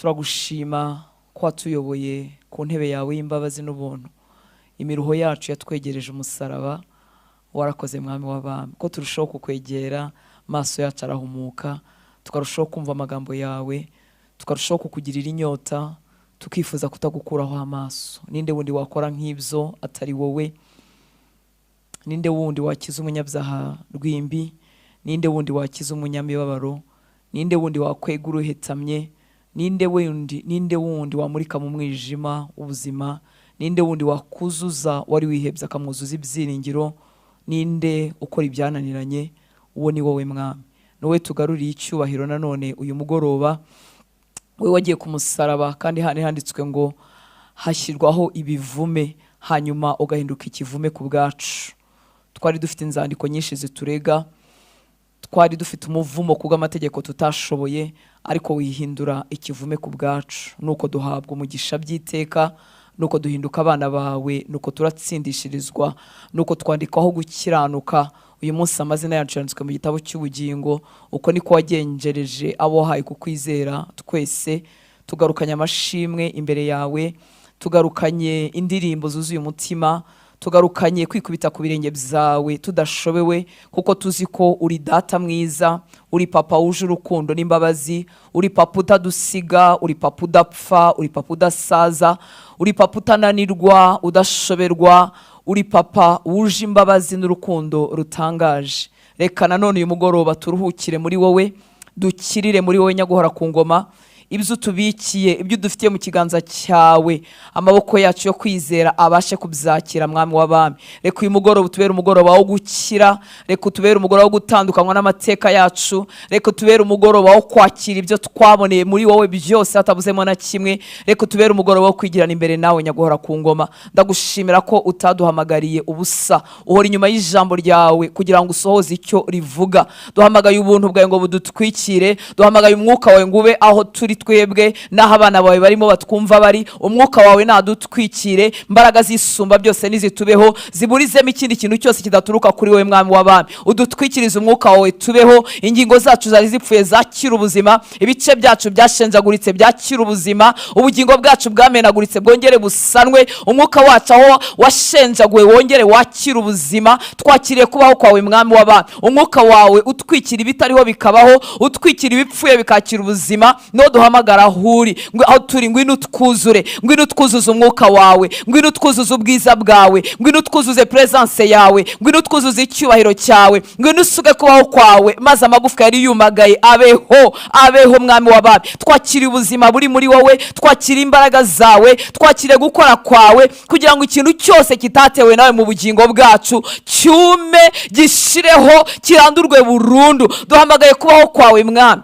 turagushima ko watuyoboye ku ntebe yawe y'imbabazi n'ubuntu. Imiruho yacu yatwegereje umusaraba, warakoze mwami w'abami. Ko turushaho kukwegera, maso yacu arahumuka, tukarushaho kumva amagambo yawe, tukarushaho kukugirira inyota, tukifuza kutagukuraho amaso. Ninde wundi wakora nk'ibyo atari wowe? Ninde wundi wakiza umunyabyaha rwimbi? Ninde wundi wakiza umunyamibabaro? Ninde wundi wakwegura uhetamye? Ninde wundi wamurika mu mwijima ubuzima? Ninde wundi wakuzuza wari wihebye akamwuzuza ibyiringiro? Ninde ukora ibyananiranye? Uwo ni wowe mwami. Nowe tugaruriye icyubahiro nanone uyu mugoroba. We wagiye ku musaraba kandi handitswe ngo hashyirwaho ibivume, hanyuma ugahinduka ikivume ku bwacu. Twari dufite inzandiko nyinshi ziturega, twari dufite umuvumo kubw'amategeko tutashoboye, ariko wihindura ikivume ku bwacu. Nuko duhabwa umugisha by'iteka, nuko duhinduka abana bawe, nuko turatsindishirizwa, nuko twandikwaho gukiranuka. Uyu munsi amazina yacu yanditswe mu gitabo cy'ubugingo. Uko niko wagenjereje abo wahaye kukwizera twese. Tugarukanye amashimwe imbere yawe, tugarukanye indirimbo zuzuye umutima, tugarukanye kwikubita ku birenge byawe tudashobewe, kuko tuzi ko uri data mwiza, uri papa wuje urukundo n'imbabazi, uri papa utadusiga, uri papa udapfa, uri papa udasaza, uri papa utananirwa, udashoberwa, uri papa wuje imbabazi n'urukundo rutangaje. Reka nanone uyu mugoroba turuhukire muri wowe, dukirire muri wowe nyaguhora ku ngoma. Ibyo tubikiye, ibyo dufitiye mu kiganza cyawe, amaboko yacu yo kwizera abashe kubyakira mwami w'abami. Reka uyu mugoroba utubere umugoroba wo gukira, reka utubere umugoroba wo gutandukanywa n'amateka yacu, reka utubere umugoroba wo kwakira ibyo twaboneye muri wowe byose hatabuzemo na kimwe, reka utubere umugoroba wo kwigirana imbere nawe nyaguhora ku ngoma. Ndagushimira ko utaduhamagariye ubusa, uhora inyuma y'ijambo ryawe kugira ngo usohoze icyo rivuga. Duhamagaye ubuntu bwawe ngo budutwikire, duhamagaye umwuka wawe ngo ube aho turi twebwe, naho abana bawe barimo batwumva bari. Umwuka wawe nadutwikire, mbaraga zisumba byose nizitubeho, ziburizemo ikindi kintu cyose kidaturuka kuri wowe mwami w'abami. Udutwikirize umwuka wawe tubeho, ingingo zacu zari zipfuye zakira ubuzima, ibice byacu byashenjaguritse byakira ubuzima, ubugingo bwacu bwamenaguritse bwongere busanwe, umwuka wacu aho washenjaguwe wongere wakira ubuzima. Twakiriye kubaho kwawe mwami w'abami. Umwuka wawe utwikira ibitariho bikabaho, utwikira ibipfuye bikakira ubuzima. No duhamagara huri aho turi, ngwino twuzure, ngwino twuzuze umwuka wawe, ngwino twuzuze ubwiza bwawe, ngwino twuzuze presence yawe, ngwino twuzuze icyubahiro cyawe, ngwino usuge kubaho kwawe, maze amagufwa yari yumagaye abeho mwami w'abami. Twakira ubuzima buri muri wowe, twakira imbaraga zawe, twakire gukora kwawe, kugira ngo ikintu cyose kitatewe nawe mu bugingo bwacu cyume, gishireho, kirandurwe burundu. Duhamagaye kubaho kwawe mwami.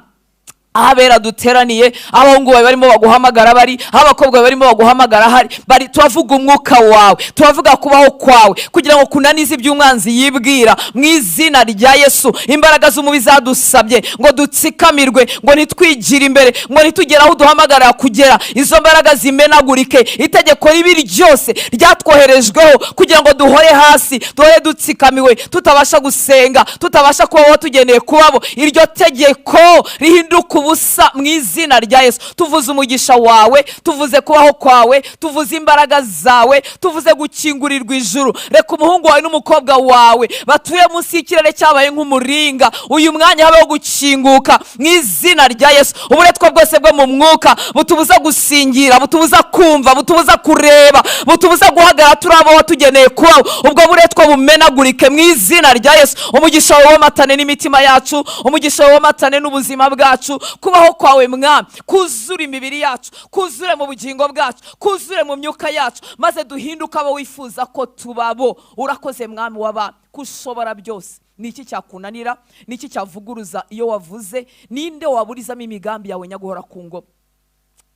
Abera duteraniye, abahungu bawe barimo baguhamagara bari, abakobwa bawe barimo baguhamagara bari, tuvuga umwuka wawe, tuvuga kubaho kwawe, kugira ngo kunanize iby'umwanzi yibwira mu izina rya Yesu. Imbaraga z'umubi zadusabye ngo dutsikamirwe, ngo nitwigire imbere, ngo nitugera aho duhamagara kugera, izo mbaraga zimenagurike. Itegeko ribi ryose ryatwoherejweho kugira ngo duhore hasi, duhore dutsikamiwe, tutabasha gusenga, tutabasha kuba tugeneye kubabo, iryo tegeko rihinduka ubusa mu izina rya Yesu. Tuvuze umugisha wawe, tuvuze kubaho kwawe, tuvuze imbaraga zawe, tuvuze gukingurirwa ijuru. Reka umuhungu wawe n'umukobwa wawe batuye munsi y'ikirere cyabaye nk'umuringa, uyu mwanya habeho gukinguka mu izina rya Yesu. Uburetwa bwose bwo mu mwuka butubuza gusingira, butubuza kumva, butubuza kureba, butubuza guhagarara turi abo watugeneye kubaho, ubwo buretwa bumenagurike mu izina rya Yesu. Umugisha wawe wamatane n'imitima yacu, umugisha wawe wamatane n'ubuzima bwacu. Kubaho kwawe mwami kuzura imibiri yacu, kuzure mu bugingo bwacu, kuzure mu myuka yacu, maze duhinduka abo wifuza ko tubabo. Urakoze mwami w'abami, kushobora byose. Niki cyakunanira? Niki cyavuguruza iyo wavuze? Ninde waburizamo imigambi yawe nyaguhora ku ngoma?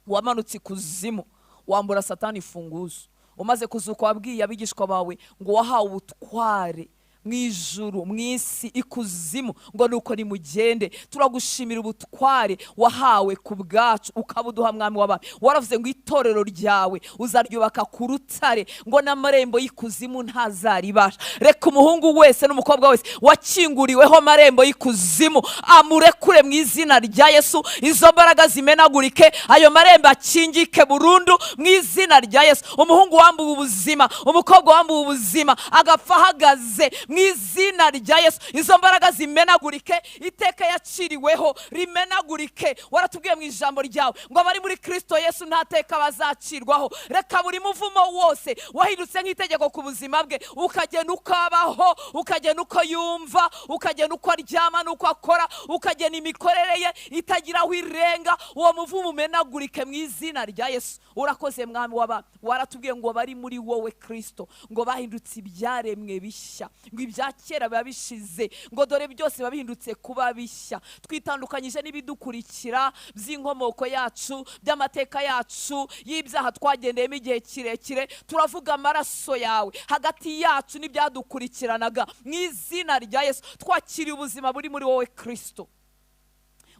Wamanutse kuzimu, wambura satani funguzo, umaze kuzuka wabwiye abigishwa bawe ngo wahawe ubutware mwijuru, mwisi, ikuzimu, ngo nuko nimugende. Turagushimira ubutware wahawe ku bwacu ukabuduha mwami w'abami. Waravuze ngo itorero ryawe uzaryubaka ku rutare, ngo n'amarembo y'ikuzimu ntazaribasha. Reka umuhungu wese n'umukobwa wese wakinguriweho amarembo y'ikuzimu amurekure mu izina rya Yesu. Izo mbaraga zimenagurike, ayo marembo akingike burundu mu izina rya Yesu. Umuhungu wambuwe ubuzima, umukobwa wambuwe ubuzima agapfa ahagaze mu izina rya Yesu. Izo mbaraga zimenagurike, iteka yaciriweho rimenagurike. Waratubwiye mu ijambo ryawe ngo abari muri Kristo Yesu nta teka bazacirwaho. Reka buri muvumo wose wahindutse nk'itegeko ku buzima bwe, ukagenda ukabaho, ukagenda uko yumva, ukagenda uko aryama n'uko akora, ukagenda imikorere ye itagira aho irenga, uwo muvumo umenagurike mu izina rya Yesu. Urakoze mwami w'abami. Waratubwiye ngo bari muri wowe Kristo ngo bahindutse ibyaremwe bishya, ngo ibya kera biba bishize, ngo dore byose babihindutse kuba bishya. Twitandukanyije n'ibidukurikira by'inkomoko yacu, by'amateka yacu, y'ibyaha twagendeyemo igihe kirekire. Turavuga amaraso yawe hagati yacu n'ibyadukurikiranaga mu izina rya Yesu. Twakiriye ubuzima buri muri wowe Kristo.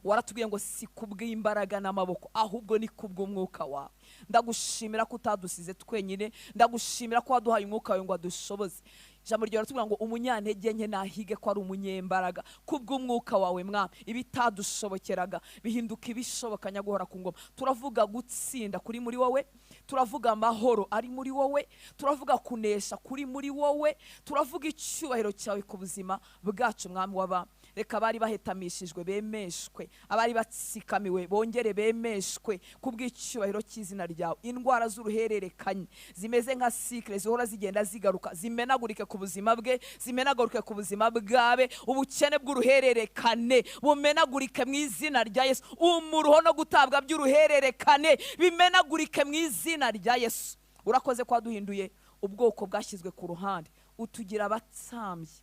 Waratubwiye ngo si kubw'imbaraga n'amaboko, ahubwo ni kubw'umwuka wawe. Ndagushimira ko utadusize twenyine, ndagushimira ko waduhaye umwuka wawe ngo adushoboze. Ijambo ryawe ratubwira ngo umunyantege nke nahige ko ari umunyembaraga. Kubw'umwuka wawe mwami, ibitadushobokeraga bihinduka ibishoboka nyaguhora ku ngoma. Turavuga gutsinda kuri muri wowe, turavuga amahoro ari muri wowe, turavuga kunesha kuri muri wowe, turavuga icyubahiro cyawe ku buzima bwacu mwami w'abami. Reka abari bahetamishijwe bemeshwe, abari batsikamiwe bongere bemeshwe kubw'icyubahiro cy'izina ryawe. Indwara z'uruhererekanye zimeze nka cycle zihora zigenda zigaruka, zimenagurike ku buzima bwe, zimenagurike ku buzima bwabe. Ubukene bw'uruhererekane bumenagurike mu izina rya Yesu. Umuruho no gutabwa by'uruhererekane bimenagurike mu izina rya Yesu. Urakoze kwa duhinduye ubwoko bwashyizwe ku ruhande, utugira abatambyi,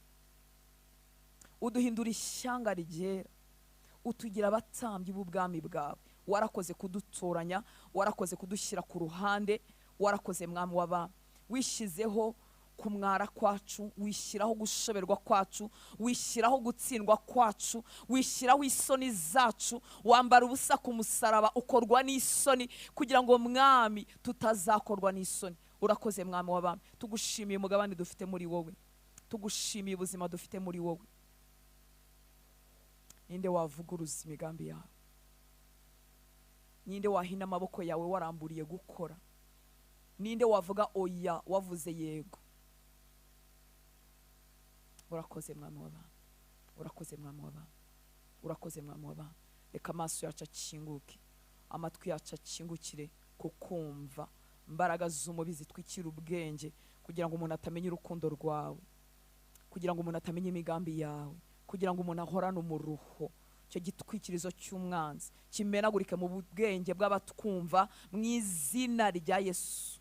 uduhindura ishyanga ryera, utugira abatambyi b'ubwami bwawe. Warakoze kudutoranya, warakoze kudushyira ku ruhande, warakoze mwami w'abami. Wishyizeho kumwara kwacu, wishyiraho gushoberwa kwacu, wishyiraho gutsindwa kwacu, wishyiraho isoni zacu. Wambara ubusa ku musaraba, ukorwa n'isoni kugira ngo mwami tutazakorwa n'isoni. Urakoze mwami w'abami. Tugushimiye umugabane dufite muri wowe, tugushimiye ubuzima dufite muri wowe. Ninde wavuguruza imigambi yawe? Ninde wahina amaboko yawe waramburiye gukora? Ninde wavuga oya wavuze yego? Urakoze mwami w'abami, urakoze mwami w'abami, urakoze mwami w'abami. Reka amaso yacu akinguke, amatwi yacu akingukire kukumva. Imbaraga z'umubi zitwikira ubwenge kugira ngo umuntu atamenye urukundo rwawe, kugira ngo umuntu atamenye imigambi yawe, kugira ngo umuntu ahorane umuruho. Cyo gitwikirizo cy'umwanzi kimenagurike mu bwenge bw'abatwumva mu izina rya Yesu.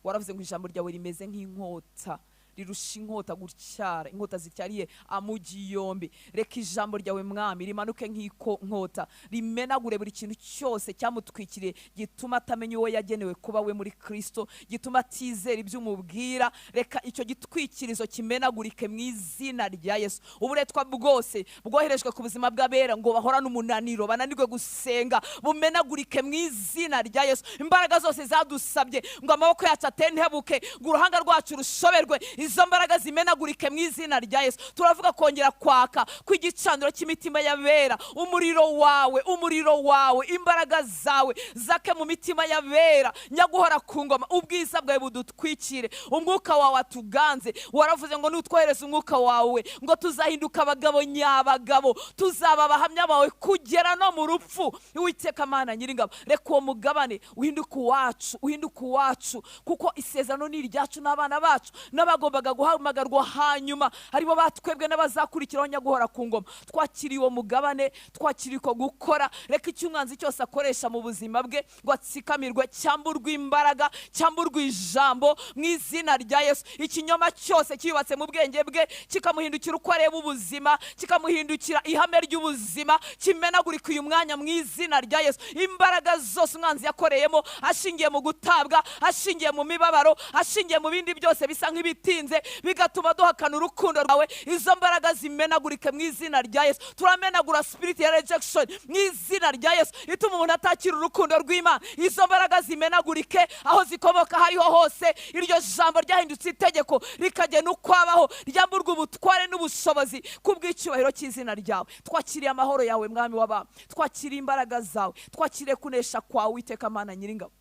Waravuze ngo ijambo ryawe rimeze nk'inkota, rirusha inkota gutyara, inkota zityariye amugi yombi. Reka ijambo ryawe mwami rimanuke nk'inkota, rimenagure buri kintu cyose cyamutwikiriye gituma atamenya uwo yagenewe kuba we muri Kristo, gituma atizera iby'umubwira. Reka icyo gitwikirizo kimenagurike mu izina rya Yesu. Uburetwa bwose bwoherejwe ku buzima bw'abera ngo bahorane umunaniro, bananirwe gusenga, bumenagurike mu izina rya Yesu. Imbaraga zose zadusabye ngo amaboko yacu atentebuke, ngo uruhanga rwacu rushoberwe, izo mbaraga zimenagurike mu izina rya Yesu. Turavuga kongera kwaka kw'igicaniro cy'imitima y'abera. Umuriro wawe, umuriro wawe, imbaraga zawe zake mu mitima y'abera nyaguhora ku ngoma. Ubwiza bwawe budutwikire, umwuka wawe atuganze. Waravuze ngo nutwohereza umwuka wawe ngo tuzahinduka abagabo nyabagabo, tuzaba abahamya bawe kugera no mu rupfu. Uwiteka Mana nyiringabo, reka uwo mugabane uhinduka uwacu, uhinduka uwacu, kuko isezerano ni iryacu n'abana bacu n'abagombaga guhamagarwa hanyuma aribo batwebwe n'abazakurikiraho nyaguhora ku ngoma. Twakiriye uwo mugabane, twakiriye ko gukora. Reka icyumwanzi cyose akoresha mu buzima bwe ngo atsikamirwe, cyamburwe imbaraga, cyamburwe ijambo mu izina rya Yesu. Ikinyoma cyose kiyubatse mu bwenge bwe kikamuhindukira uko areba ubuzima, kikamuhindukira ihame ry'ubuzima, kimenagurika uyu mwanya mu izina rya Yesu. Imbaraga zose umwanzi yakoreyemo ashingiye mu gutabwa, ashingiye mu mibabaro, ashingiye mu bindi byose bisa nk'ibiti byaradutinze bigatuma duhakana urukundo rwawe. Izo mbaraga zimenagurike mu izina rya Yesu. Turamenagura spirit ya rejection mu izina rya Yesu ituma umuntu atakira urukundo rw'Imana. Izo mbaraga zimenagurike aho zikomoka hariho hose. Iryo jambo ryahindutse itegeko rikagena ukwabaho, ryamburwa ubutware n'ubushobozi kubw'icyubahiro cy'izina ryawe. Twakiriye amahoro yawe mwami w'abami, twakiriye imbaraga zawe, twakiriye kunesha kwawe Uwiteka Mana Nyiringabo.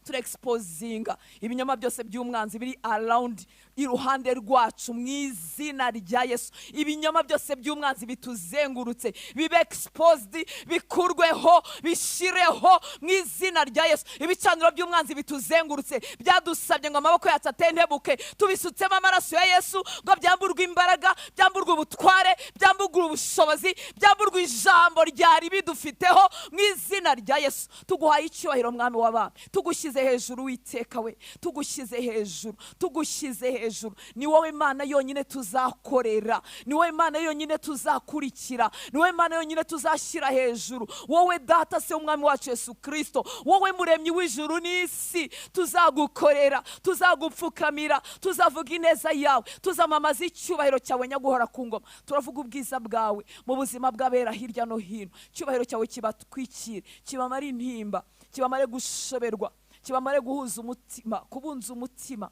Turexposinga ibinyoma byose by'umwanzi biri around iruhande rwacu mu izina rya Yesu. Ibinyoma byose by'umwanzi bituzengurutse bibe exposed, bikurweho, bishireho mu izina rya Yesu. Ibicaniro by'umwanzi bituzengurutse byadusabye ngo amaboko yacu atentebuke, tubisutsemo amaraso ya Yesu ngo byamburwe imbaraga, byamburwe ubutware, byamburwe ubushobozi, byamburwe ijambo ryari bidufiteho mu izina rya Yesu. Tuguhaye icyubahiro mwami w'abami, tugushyize hejuru Uwiteka we, tugushyize hejuru, tugushyize hejuru. Ni wowe Mana yonyine tuzakorera, ni wowe Mana yonyine tuzakurikira, ni wowe Mana yonyine tuzashyira hejuru. Wowe Data se umwami wacu Yesu Kristo, wowe muremyi w'ijuru n'isi, tuzagukorera, tuzagupfukamira, tuzavuga ineza yawe, tuzamamaza icyubahiro cyawe nyaguhora ku ngoma. Turavuga ubwiza bwawe mu buzima bw'abera hirya no hino. Icyubahiro cyawe kibatwikire, kibamare intimba, kibamare gushoberwa, kibamare guhuza umutima, kubunza umutima.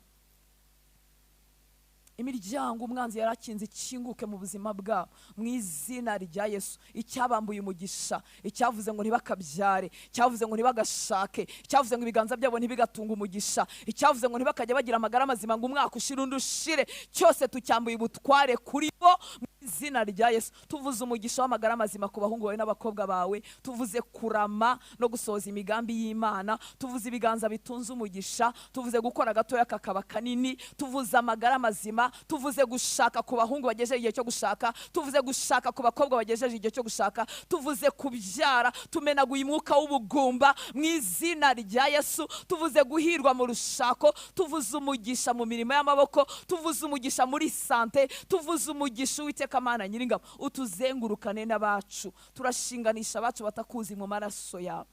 Imiryango umwanzi yarakinze ikinguke mu buzima bwabo mu izina rya Yesu. Icyabambuye umugisha, icyavuze ngo ntibakabyare, icyavuze ngo ntibagashake, icyavuze ngo ibiganza byabo ntibigatunga umugisha, icyavuze ngo ntibakajya bagira amagara mazima ngo umwaka ushire undi ushire, cyose tucyambuye ubutware kuri bo mu izina rya Yesu. Tuvuze umugisha w'amagara mazima ku bahungu bawe n'abakobwa bawe, tuvuze kurama no gusohoza imigambi y'Imana, tuvuze ibiganza bitunze umugisha, tuvuze gukora gatoya kakaba kanini, tuvuze amagara mazima, tuvuze gushaka ku bahungu bagejeje igihe cyo gushaka, tuvuze gushaka ku bakobwa bagejeje igihe cyo gushaka, tuvuze kubyara, tumenaguye umwuka w'ubugumba mu izina rya Yesu. Tuvuze guhirwa mu rushako, tuvuze umugisha mu mirimo y'amaboko, tuvuze umugisha muri sante, tuvuze umugisha Uwiteka Mana Nyiringabo. Utuzengurukane n'abacu, turashinganisha abacu batakuzi mu maraso yawe.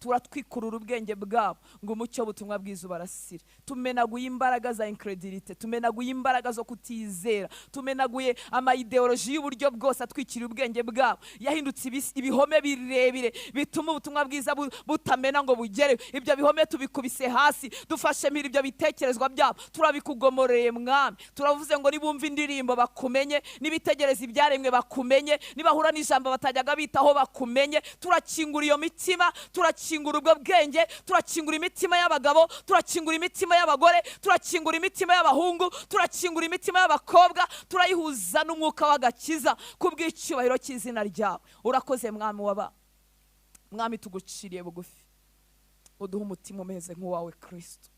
Turatwikurura ubwenge bwabo ngo umucyo butumwa bwiza barasire. Tumenaguye imbaraga za incredulity, tumenaguye imbaraga zo kutizera, tumenaguye ama ideology y'uburyo bwose atwikira ubwenge bwabo, yahindutse ibihome birebire bituma ubutumwa bwiza butamena ngo bugere. Ibyo bihome tubikubise hasi, dufashe mira ibyo bitekerezwa byabo, turabikugomoreye mwami. Turavuze ngo nibumva indirimbo bakumenye, nibitegereza ibyaremwe bakumenye, nibahura n'ijambo batajyaga bitaho bakumenye. Turakingura iyo mitima, turakingura ubwo bwenge, turakingura imitima y'abagabo, turakingura imitima y'abagore, turakingura imitima y'abahungu, turakingura imitima y'abakobwa, turayihuza n'umwuka w'agakiza kubw'icyubahiro cy'izina ryawe. Urakoze mwami w'aba mwami, tuguciriye bugufi, uduha umutima umeze nk'uwawe Kristo,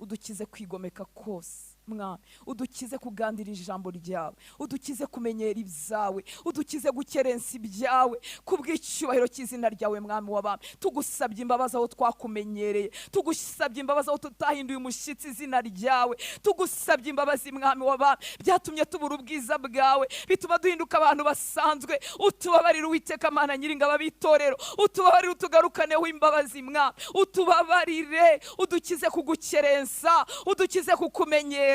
udukize kwigomeka kose mwami, udukize kugandira ijambo ryawe, udukize kumenyera ibyawe, udukize gukerensa ibyawe kubw'icyubahiro cy'izina ryawe mwami w'abami. Tugusabye imbabazi aho twakumenyereye, tugusabye imbabazi aho tutahinduye umushyitsi izina ryawe, tugusabye imbabazi mwami w'abami byatumye tubura ubwiza bwawe, bituma duhinduka abantu basanzwe. Utubabarire Uwiteka Mana Nyiringabo ab'itorero, utubabarire utugarukaneho imbabazi mwami, utubabarire, udukize kugukerensa, udukize kukumenyera,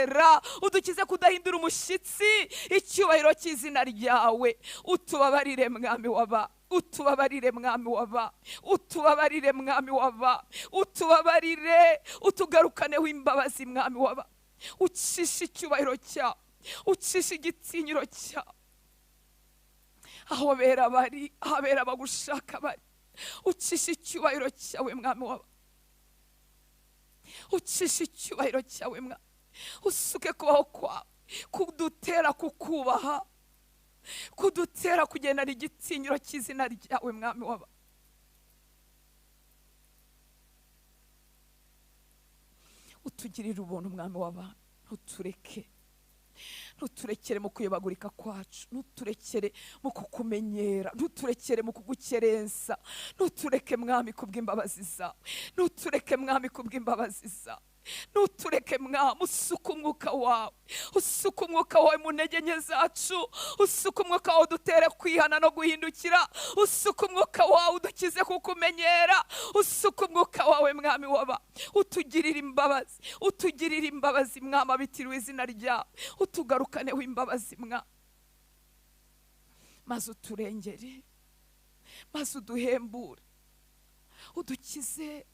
udukize kudahindura umushyitsi. Icyubahiro cy'izina ryawe utubabarire mwami w'aba, utubabarire mwami w'aba, utubabarire mwami w'aba, utubabarire, utugarukaneho imbabazi mwami w'aba. Ucishe icyubahiro cyawe, ucishe igitinyiro cyawe aho bera bari, aho bera bagushaka bari. Ucishe icyubahiro cyawe mwami w'aba, ucishe icyubahiro cyawe mwami. Usuke kubaho kwawe kudutera kukubaha, kudutera kugendana igitinyiro cy'izina ryawe mwami w'aba. Utugirire ubuntu mwami w'aba, ntutureke, ntuturekere mu kuyobagurika kwacu, ntuturekere mu kukumenyera, ntuturekere mu kugukerensa, ntutureke mwami kubw'imbabazi zawe, ntutureke mwami kubw'imbabazi zawe. nutureke mwami, usuka umwuka wawe, usuka umwuka wawe mu ntege nke zacu, usuka umwuka wawe dutere kwihana no guhindukira, usuka umwuka wawe udukize kukumenyera, usuka umwuka wawe mwami waba, utugirira imbabazi, utugirira imbabazi mwami, abitiriwe izina ryawe, utugarukaneho imbabazi mwami, maze uturengere, maze uduhembure, udukize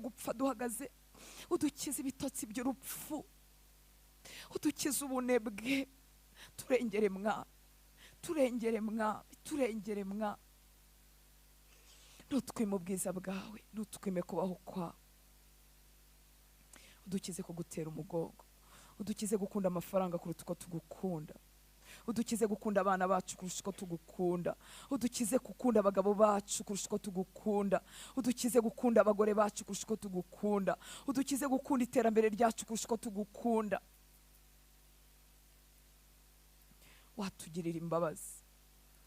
gupfa duhagaze, udukize ibitotsi by'urupfu, udukize ubunebwe, turengere mwami, turengere mwami, turengere mwami, nutwime ubwiza bwawe, nutwime kubaho kwawe, udukize kugutera umugongo, udukize gukunda amafaranga kuruta uko tugukunda, udukize gukunda abana bacu kurusha uko tugukunda, udukize gukunda abagabo bacu kurusha uko tugukunda, udukize gukunda abagore bacu kurusha uko tugukunda, udukize gukunda iterambere ryacu kurusha uko tugukunda. Watugirira imbabazi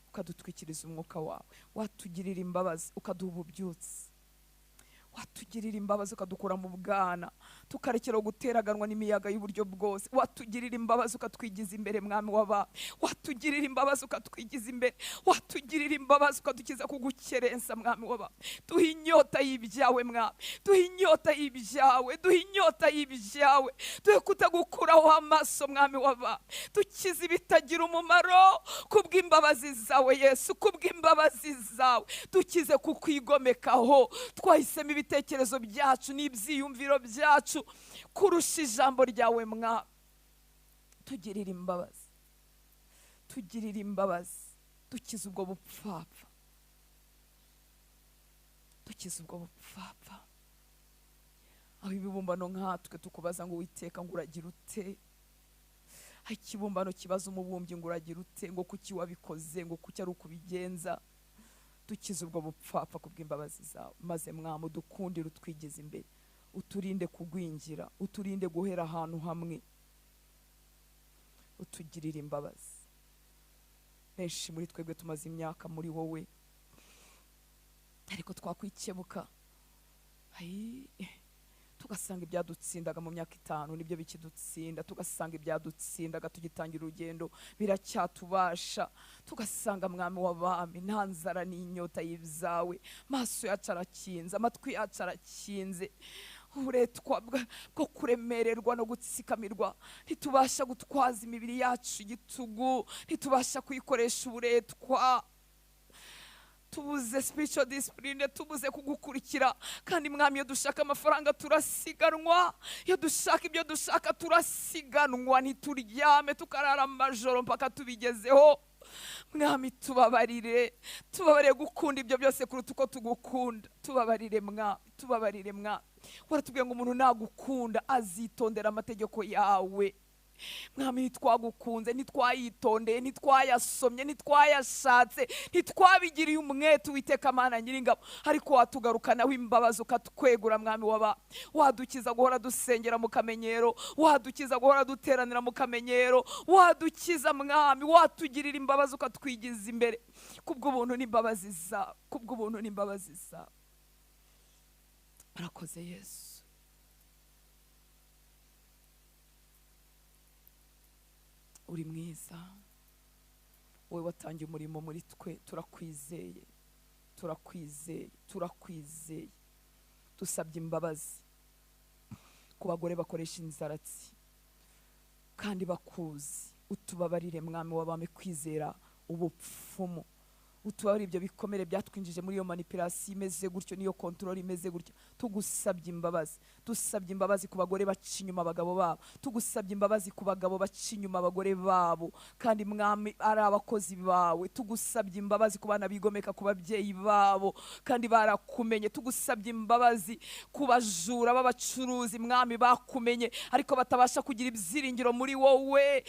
ukadutwikiriza umwuka wawe, watugirira imbabazi ukaduha ububyutse, watugirira imbabazi ukadukura mu bwana tukarekera guteraganwa n'imiyaga y'uburyo bwose, watugirira imbabazi ukatwigiza imbere mwami w'abami, watugirira imbabazi ukatwigiza imbere, watugirira imbabazi ukadukiza kugukerensa mwami w'abami. Duha inyota y'ibyawe mwami, duha inyota y'ibyawe, duha inyota y'ibyawe, duhe kutagukuraho amaso mwami w'abami, dukize ibitagira umumaro kubw'imbabazi zawe Yesu, kubw'imbabazi zawe, dukize kukwigomekaho, twahisemo ibitekerezo byacu n'ibyiyumviro byacu kurusha ijambo ryawe mwami. Tugirira imbabazi, tugirira imbabazi, dukize ubwo bupfapfa, dukize ubwo bupfapfa. Aho ibibumbano nkatwe tukubaza ngo Uwiteka ngo uragira ute, aho ikibumbano kibaza umubumbyi ngo uragira ute, ngo kuki wabikoze, ngo kuki ari ukubigenza, dukize ubwo bupfapfa kubw'imbabazi zawe, maze mwami udukundire, utwigeze imbere, uturinde kugwingira, uturinde guhera ahantu hamwe, utugirire imbabazi. Benshi muri twebwe tumaze imyaka muri wowe, ariko twakwikebuka tugasanga ibyadutsindaga mu myaka 5 nibyo bikidutsinda, tugasanga ibyadutsindaga tugitangira urugendo biracyatubasha, tugasanga mwami w'abami nta nzara n'inyota y'ibyawe, maso yacu arakinze, amatwi yacu arakinze, uburetwa bwo kuremererwa no gutsikamirwa, ntitubasha gutwaza imibiri yacu igitugu, ntitubasha kuyikoresha uburetwa, tubuze spiritual discipline, tubuze kugukurikira. Kandi mwami iyo dushaka amafaranga turasiganwa, iyo dushaka ibyo dushaka turasiganwa, ntituryame tukarara amajoro mpaka tubigezeho. Mwami tubabarire, tubabarire gukunda ibyo byose kuruta uko tugukunda, tubabarire mwami, tubabarire mwami. Waratubwiye ngo umuntu nagukunda azitondera amategeko yawe. Mwami ntitwagukunze, ntitwayitondeye, ntitwayasomye, ntitwayashatse, ntitwabigiriye umwete Uwiteka Mana Nyiringabo, ariko watugarukanaho imbabazi ukatwegura mwami waba, wadukiza guhora dusengera mu kamenyero, wadukiza guhora duteranira mu kamenyero, wadukiza mwami, watugirira imbabazi ukatwigiza imbere, kubw'ubuntu n'imbabazi zawe, kubw'ubuntu n'imbabazi zawe. Urakoze Yesu. Uri mwiza, wowe watangiye umurimo muri twe, turakwizeye, turakwizeye, turakwizeye. Dusabye imbabazi ku bagore bakoresha inzaratsi kandi bakuzi, utubabarire mwami w'abami kwizera ubupfumu, utubabarire ibyo bikomere byatwinjije muri iyo manipulation imeze gutyo, niyo control imeze gutyo. Tugusabye imbabazi, dusabye imbabazi ku bagore baca inyuma abagabo babo, tugusabye imbabazi ku bagabo baca inyuma abagore babo kandi mwami ari abakozi bawe, tugusabye imbabazi ku bana bigomeka ku babyeyi babo kandi barakumenye, tugusabye imbabazi ku bajura b'abacuruzi mwami bakumenye ariko batabasha kugira ibyiringiro muri wowe,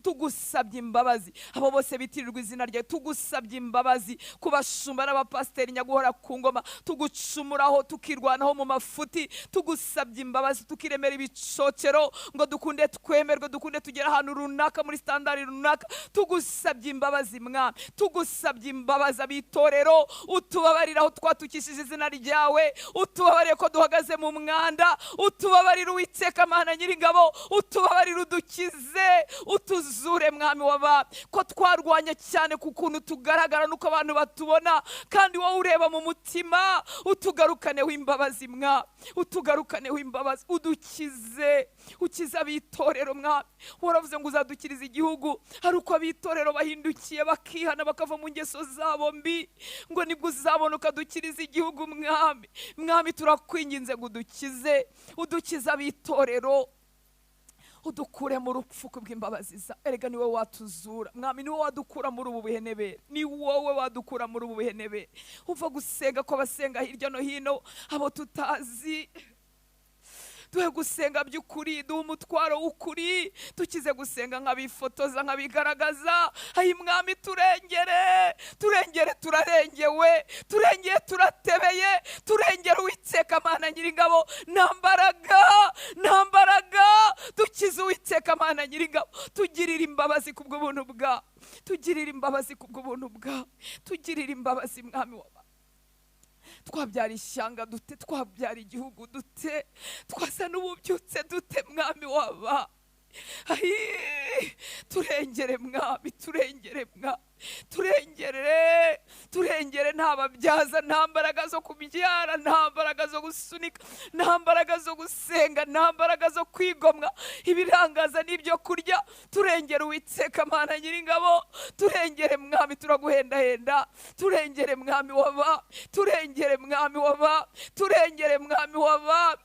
tugusabye imbabazi abo bose bitirirwa izina ryawe, tugusabye imbabazi imbabazi kubashumba n'abapasiteri nyaguhora ku ngoma, tugucumuraho tukirwanaho mu mafuti, tugusabye imbabazi tukiremera ibicocero ngo dukunde twemerwe, dukunde tugera ahantu runaka muri standard runaka. Tugusabye imbabazi mwami, tugusabye imbabazi abitorero, utubabarira aho twatukishije izina ryawe, utubabarire ko duhagaze mu mwanda, utubabarire Uwiteka Mana Nyiringabo, utubabarire udukize, utuzure mwami w'abami, ko twarwanye cyane ku kuntu tugaragara nuko abantu batubona, kandi wowe ureba mu mutima. Utugarukaneho imbabazi mwami, utugarukaneho imbabazi, udukize, ukize abitorero mwami. Waravuze ngo uzadukiriza igihugu ari uko abitorero bahindukiye bakihana bakava mu ngeso zabo mbi, ngo nibwo uzabona ukadukiriza igihugu mwami. Mwami turakwinginze ngo udukize, udukize abitorero, udukure mu rupfu kubw'imbabazi zawe. Erega ni wowe watuzura mwami, ni wowe wadukura muri ubu buhenebere, ni wowe wadukura muri ubu buhenebere. Umva gusenga ko basenga hirya no hino, abo tutazi, duhe gusenga by'ukuri, duhe umutwaro w'ukuri, tukize gusenga nk'abifotoza nk'abigaragaza. Ayi mwami turengere, turengere, turarengewe, turengeye, turatebeye, turengere Uwiteka Mana Nyiringabo. Nta mbaraga, dukize Uwiteka Mana Nyiringabo, tugirire imbabazi kubw'ubuntu bwawe, tugirire imbabazi kubw'ubuntu bwawe, tugirire imbabazi mwami w'abami. Twabyara ishyanga dute, twabyara igihugu dute, twasa n'ububyutse dute mwami w'abami. Turengere mwami, turengere mwami, turengere, nta babyaza, nta mbaraga zo kubyara, nta mbaraga zo gusunika, nta mbaraga zo gusenga, nta mbaraga zo kwigomwa ibirangaza n'ibyo kurya. Turengere Uwiteka Mana Nyiringabo, turengere mwami, turaguhendahenda, turengere mwami w'abami, turengere mwami w'abami, turengere mwami w'abami.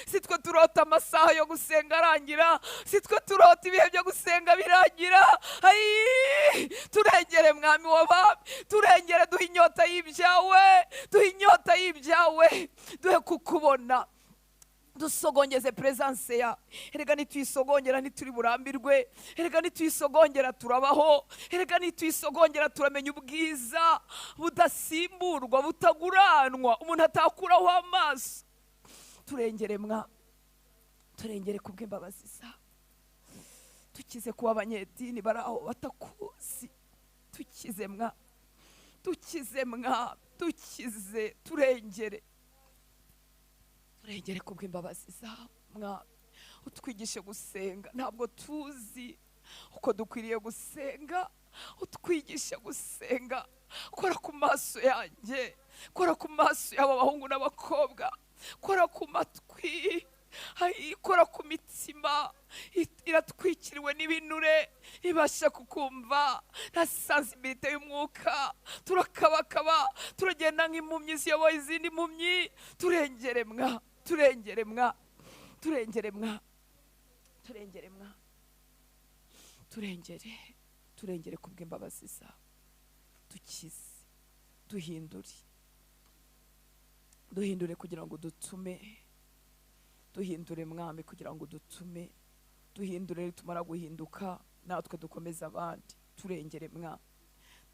Sitwe turota amasaha yo gusenga arangira, sitwe turota ibihe byo gusenga birangira. Turengere mwami w'abami, turengere, duhe inyota y'ibyawe, duhe inyota y'ibyawe, duhe kukubona, dusogongeze presence ya. Erega nituyisogongera ntituri burambirwe, erega nituyisogongera turabaho, erega nituyisogongera turamenya ubwiza budasimburwa, butaguranwa, umuntu atakuraho amaso. Turengere mwami, turengere kubw'imbabazi zawe, tukize kuba abanyedini bari aho batakuzi, tukize mwami, tukize mwami, tukize, turengere kubw'imbabazi zawe mwami. Utwigishe gusenga, ntabwo tuzi uko dukwiriye gusenga, utwigishe gusenga. Kora ku maso yanjye, kora ku maso y'aba bahungu n'abakobwa, kora ku matwi, kora ku mitima iratwikiriwe n'ibinure, ibasha kukumva, nta sensibilité y'umwuka, turakabakaba, turagenda nk'impumyi ziyoboye izindi mpumyi. Turengere mwa, turengere mwa, turengere mwa, turengere mwa, turengere kubw'imbabazi zawe. Dukize, duhindure kugira ngo dutume, duhindure mwami kugira ngo dutume, duhindure nitumara guhinduka natwe dukomeza abandi. Turengere mwami,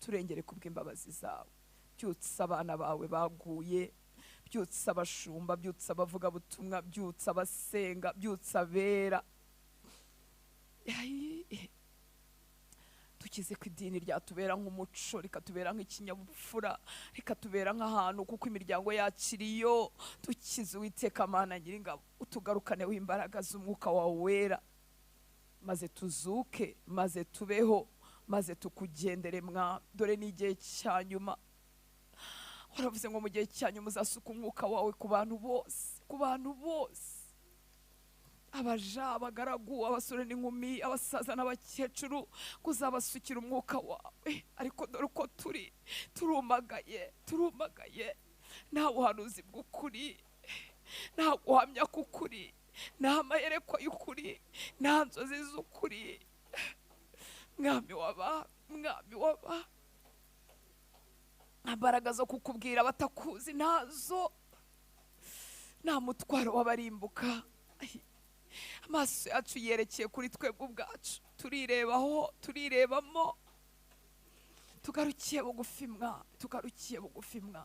turengere kubw'imbabazi zawe. Byutsa abana bawe baguye, byutsa abashumba, byutsa abavuga butumwa, byutsa abasenga, byutsa abera. Tukize ko idini ryatubera nk'umuco, rikatubera nk'ikinyabupfura, rikatubera nk'ahantu kuko imiryango yakiriyo. Tukize Uwiteka Mana Nyiringabo, utugarukaneho imbaraga z'umwuka wawe wera, maze tuzuke, maze tubeho, maze tukugendere mwami. Dore ni igihe cya nyuma, waravuze ngo mu gihe cya nyuma uzasuka umwuka wawe ku bantu bose, ku bantu bose, abaja, abagaragu, abasore n'inkumi, abasaza n'abakecuru, kuzabasukira umwuka wawe. Ariko dore uko turumagaye, nta buhanuzi bw'ukuri, nta guhamya k'ukuri, nta mayerekwa y'ukuri, nta nzozi z'ukuri. Mwami w'abami, imbaraga zo kukubwira batakuzi ntazo, nta mutwaro w'abarimbuka. Amaso yacu yerekeye kuri twebwe ubwacu, turirebaho, turirebamo, tugarukiye bugufi mwa, tugarukiye bugufi mwa.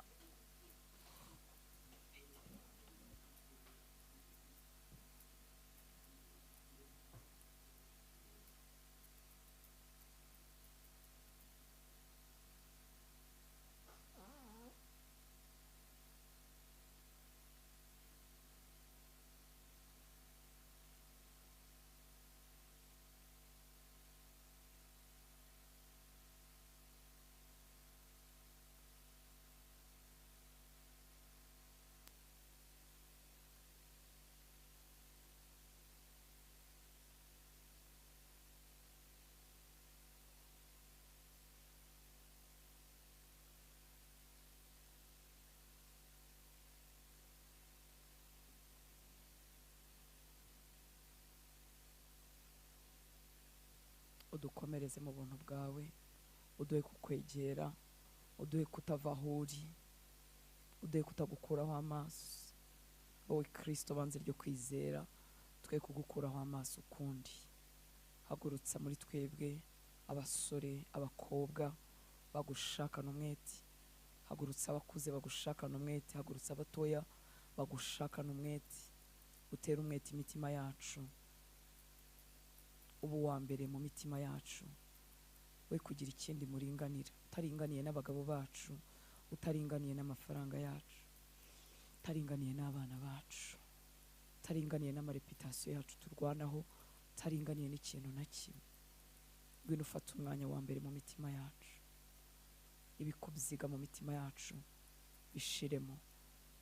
Udukomereze mu buntu bwawe, uduhe kukwegera, uduhe kutava aho uri, uduhe kutagukuraho amaso. Wowe Kristo banze ryo kwizera, twe kugukuraho amaso ukundi. Hagurutsa muri twebwe abasore, abakobwa bagushakana umwete. Hagurutsa abakuze bagushakana umwete, hagurutsa abatoya bagushakana umwete. Utera umwete imitima yacu, ubu wa mbere mu mitima yacu. We kugira ikindi muringanira, utaringaniye n'abagabo bacu, utaringaniye n'amafaranga yacu, utaringaniye n'abana bacu, utaringaniye n'amareputasiyo yacu turwanaho, utaringaniye n'ikintu na kimwe. Ngwino ufata umwanya wa mbere mu mitima yacu. Ibikubyiga mu mitima yacu bishiremo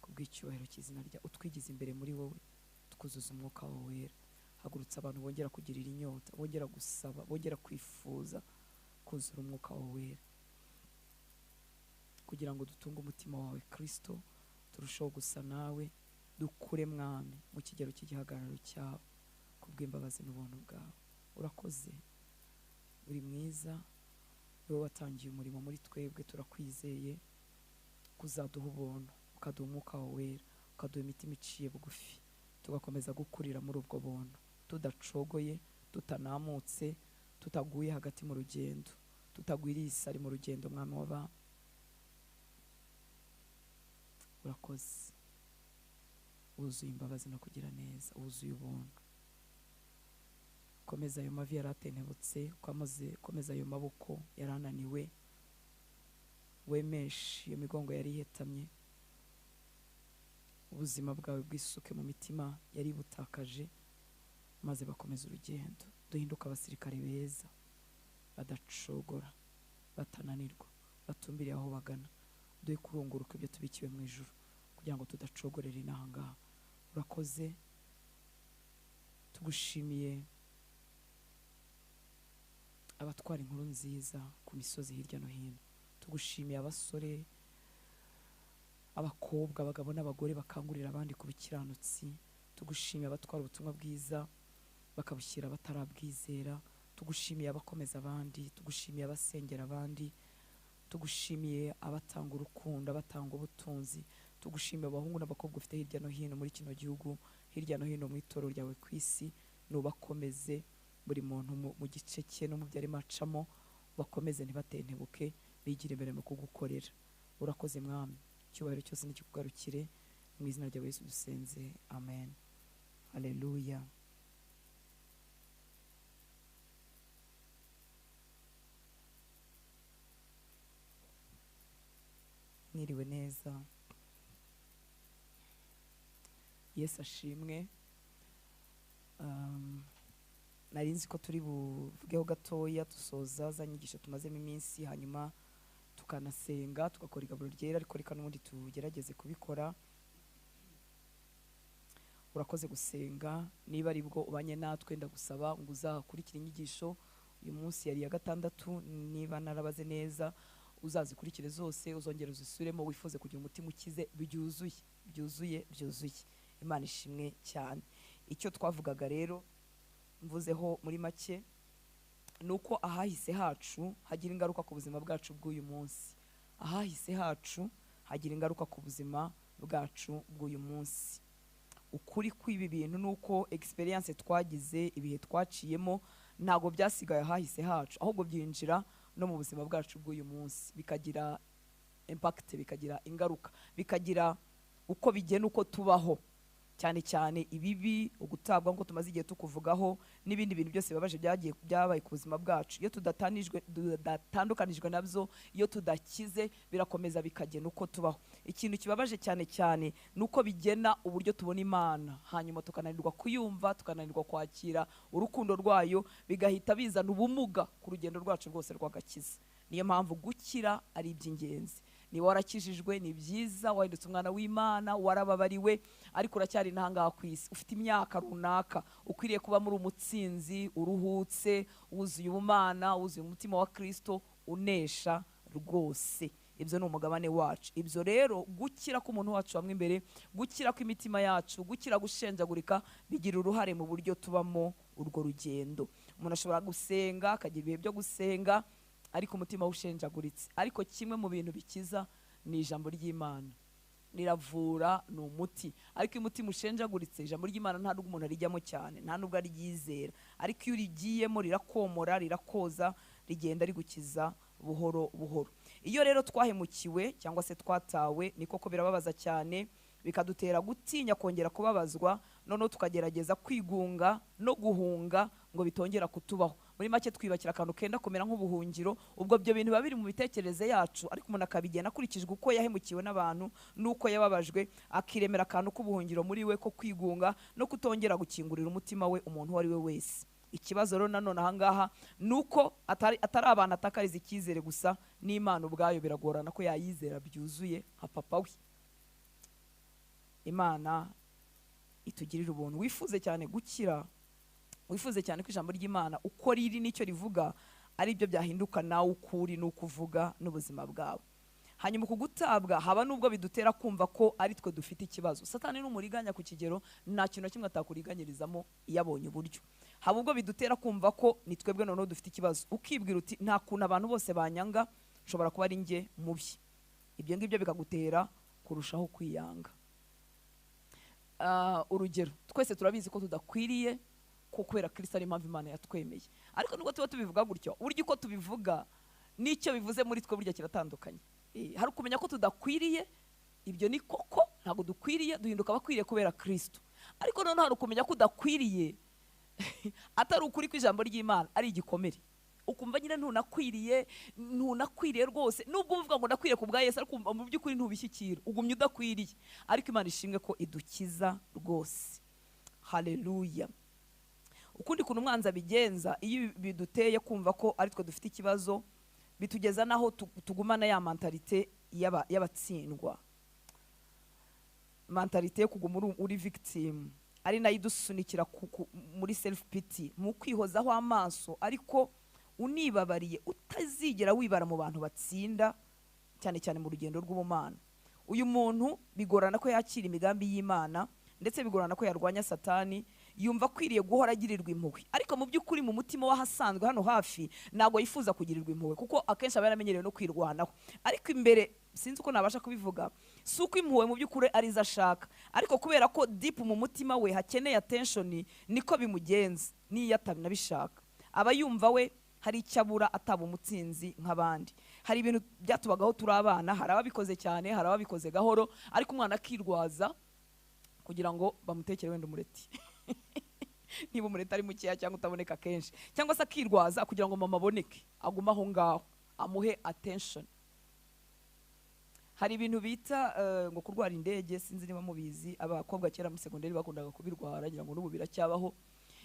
kubw'icyubahiro cy'izina rya. Utwigize imbere muri wowe, twuzuza umwuka wawe wera. Hagurutsa abantu bongera kugirira inyota, bongera gusaba, bongera kwifuza kuzura umwuka wawe wera, kugira ngo dutunge umutima wawe Kristo, turushaho gusa nawe, dukure mwami mu kigero cy'igihagararo cyawe, kubw'imbabazi n'ubuntu bwawe. Urakoze, uri mwiza, wowe watangiye umurimo muri twebwe. Turakwizeye kuzaduha ubuntu, ukaduha umwuka wawe wera, ukaduha imitima iciye bugufi, tugakomeza gukurira muri ubwo buntu, tudacogoye, tutanamutse, tutaguye hagati mu rugendo, tutagwiriye isari mu rugendo. Mwami w'abami, urakoze, wuzuye imbabazi no kugira neza, wuzuye ubuntu. Komeza ayo mavi yaratenebutse, komeza ayo maboko yarananiwe, wemeshe iyo migongo yari ihetamye. Ubuzima bwawe bwisuke mu mitima yari butakaje, maze bakomeza urugendo. Duhinduka abasirikare beza, badacogora, batananirwa, batumbiriye aho bagana. Duhe kurunguruka ibyo tubikiwe mu ijuru, kugira ngo tudacogorera inaha ngaha. Urakoze, tugushimiye abatwara inkuru nziza ku misozi hirya no hino. Tugushimiye abasore, abakobwa, abagabo n'abagore bakangurira abandi ku bukiranutsi. Tugushimiye abatwara ubutumwa bwiza bakabushyira abatarabwizera. Tugushimiye abakomeza abandi, tugushimiye abasengera abandi, tugushimiye abatanga urukundo, abatanga ubutunzi. Tugushimiye abahungu n'abakobwa ufite hirya no hino muri kino gihugu, hirya no hino mu itorero ryawe ku isi. Nubakomeze buri muntu mu gice cye no mu byo arimo acamo, bakomeze ntibatentebuke, bigire imbere mu kugukorera. Urakoze mwami, icyubahiro cyose nikikugarukire, mu izina rya Yesu dusenze, amen. Haleluya. Mwiriwe neza, Yesu ashimwe. Nari nzi ko turi buvugeho gatoya dusoza za nyigisho tumazemo iminsi, hanyuma tukanasenga, tugakora igaburo ryera, ariko reka n'ubundi tugerageze kubikora. Urakoze gusenga. Niba ari bwo ubanye natwe, ndagusaba ngo uzakurikire inyigisho. Uyu munsi yari ya gatandatu, niba narabaze neza, uzazikurikire zose, uzongera uzisubiremo, wifuze kugira umutima ukize byuzuye. Imana ishimwe cyane. Icyo twavugaga rero, mvuzeho muri make, nuko ahahise hacu hagira ingaruka ku buzima bwacu bw'uyu munsi. Ahahise hacu hagira ingaruka ku buzima bwacu bw'uyu munsi. Ukuri kw'ibi bintu nuko experience twagize, ibihe twaciyemo, ntago byasigaye ahahise hacu, ahubwo byinjira no mu buzima bwacu bw'uyu munsi, bikagira impact, bikagira ingaruka, bikagira uko bigena uko tubaho, cyane cyane ibibi, ugutabwa ngo tumaze igihe tukuvugaho, n'ibindi bintu byose bibabaje byabaye ku buzima bwacu. Iyo tudatandukanijwe nabyo, iyo tudakize, birakomeza bikagena uko tubaho. Ikintu kibabaje cyane cyane nuko bigena uburyo tubona Imana, hanyuma tukananirwa kuyumva, tukananirwa kwakira urukundo rwayo, bigahita bizana ubumuga ku rugendo rwacu rwose rw'agakiza. Niyo mpamvu gukira ari iby'ingenzi. Ni warakijijwe, ni byiza, wahindutse umwana w'Imana, warababariwe, ariko uracyari ntangaha ku isi, ufite imyaka runaka, ukwiriye kuba muri umutsinzi, uruhutse, wuzuye ubumana, wuzuye umutima wa Kristo, unesha rwose. Ibyo ni umugabane wacu. Ibyo rero gukira k'umuntu wacu hamwe imbere, gukira kw'imitima yacu, gukira gushenjagurika, bigira uruhare mu buryo tubamo urwo rugendo. Umuntu ashobora gusenga, akagira ibihe byo gusenga, ariko umutima ushenjaguritse. Ariko kimwe mu bintu bikiza ni ijambo ry'Imana, riravura, ni umuti. Ariko iyo umutima ushenjaguritse, ijambo ry'Imana nta nubwo umuntu arijyamo cyane, nta nubwo aryizera. Ariko iyo urigiyemo rirakomora, rirakoza, rigenda rigukiza buhoro buhoro. Iyo rero twahemukiwe cyangwa se twatawe, ni koko birababaza cyane, bikadutera gutinya kongera kubabazwa, noneho tukagerageza kwigunga no guhunga ngo bitongera kutubaho. Muri make twibakira akantu kenda kumera nk'ubuhungiro. Ubwo byo bintu biba biri mu bitekereze yacu, ariko umuntu akabigena akurikijwe uko yahemukiwe n'abantu n'uko yababajwe, akiremera akantu k'ubuhungiro muri we ko kwigunga no kutongera gukingurira umutima we umuntu uwo ari we wese. Ikibazo rero nanone ahangaha nuko atari abantu atakariza icyizere gusa, n'Imana ubwayo biragorana ko yayizera byuzuye nka papa we. Imana itugirira ubuntu. Wifuze cyane gukira, wifuze cyane ko ijambo ry'Imana uko riri n'icyo rivuga ari byo byahinduka nawe ukuri n'uko uvuga n'ubuzima bwawe. Hanyuma kugutabwa haba nubwo bidutera kumva ko ari twe dufite ikibazo. Satani n'umuriganya ku kigero, nta kintu kimwe atakuriganyirizamo yabonye uburyo. Haba ubwo bidutera kumva ko ni twebwe noneho dufite ikibazo, ukibwira uti nta kuntu abantu bose banyanga, nshobora kuba ari njye mubi. Ibyo ngibyo bikagutera kurushaho kwiyanga. Urugero, twese turabizi ko tudakwiriye, ko kubera Kristo ari impamvu Imana yatwemeye. Ariko nubwo tuba tubivuga gutyo, uburyo uko tubivuga n'icyo bivuze muri twe burya kiratandukanye. Hari ukumenya ko tudakwiriye, ibyo ni koko, ntabwo dukwiriye, duhinduka abakwiriye kubera Kristo. Ariko noneho hari ukumenya ko udakwiriye atari ukuri kw'ijambo ry'Imana, ari igikomere. Ukumva nyine ntunakwiriye rwose, nubwo uvuga ngo nakwiriye ku bwa Yesu, ariko mu by'ukuri ntubishyikira, ugumye udakwiriye. Ariko Imana ishimwe ko idukiza rwose. Haleluya. Ukundi kuntu umwanzi abigenza, iyo biduteye kumva ko ari twe dufite ikibazo, bitugeza naho tugumana ya mentalite y'abatsindwa, mentalite yo kuguma uri victim, ari nayo idusunikira muri self pity, mu kwihozaho amaso, ariko unibabariye, utazigera wibara mu bantu batsinda, cyane cyane mu rugendo rw'ubumana. Uyu muntu bigorana ko yakira imigambi y'Imana, ndetse bigorana ko yarwanya Satani, yumva akwiriye guhora agirirwa impuhwe. Ariko mu by'ukuri mu mutima w'ahasanzwe hano hafi ntabwo yifuza kugirirwa impuhwe, kuko akenshi aba yaramenyerewe no kwirwanaho. Ariko imbere sinzi uko nabasha kubivuga, si uko impuhwe mu by'ukuri ari zo ashaka, ariko kubera ko deep mu mutima we hakeneye attention, niko bimugenza. Niyo atabinabishaka, aba yumva we hari icyo abura, ataba umutsinzi nk'abandi. Hari ibintu byatubagaho turi abana, hari ababikoze cyane, hari ababikoze gahoro, ariko umwana akirwaza kugira ngo bamutekere wenda umureti niba umureti ari mukeya cyangwa utaboneka kenshi, cyangwa se akirwaza kugira ngo mama aboneke, aguma aho ngaho, amuhe attention. Hari ibintu bita ngo kurwara indege, sinzi niba mubizi, abakobwa kera muri segonderi bakundaga kubirwara, ngira ngo n'ubu biracyabaho.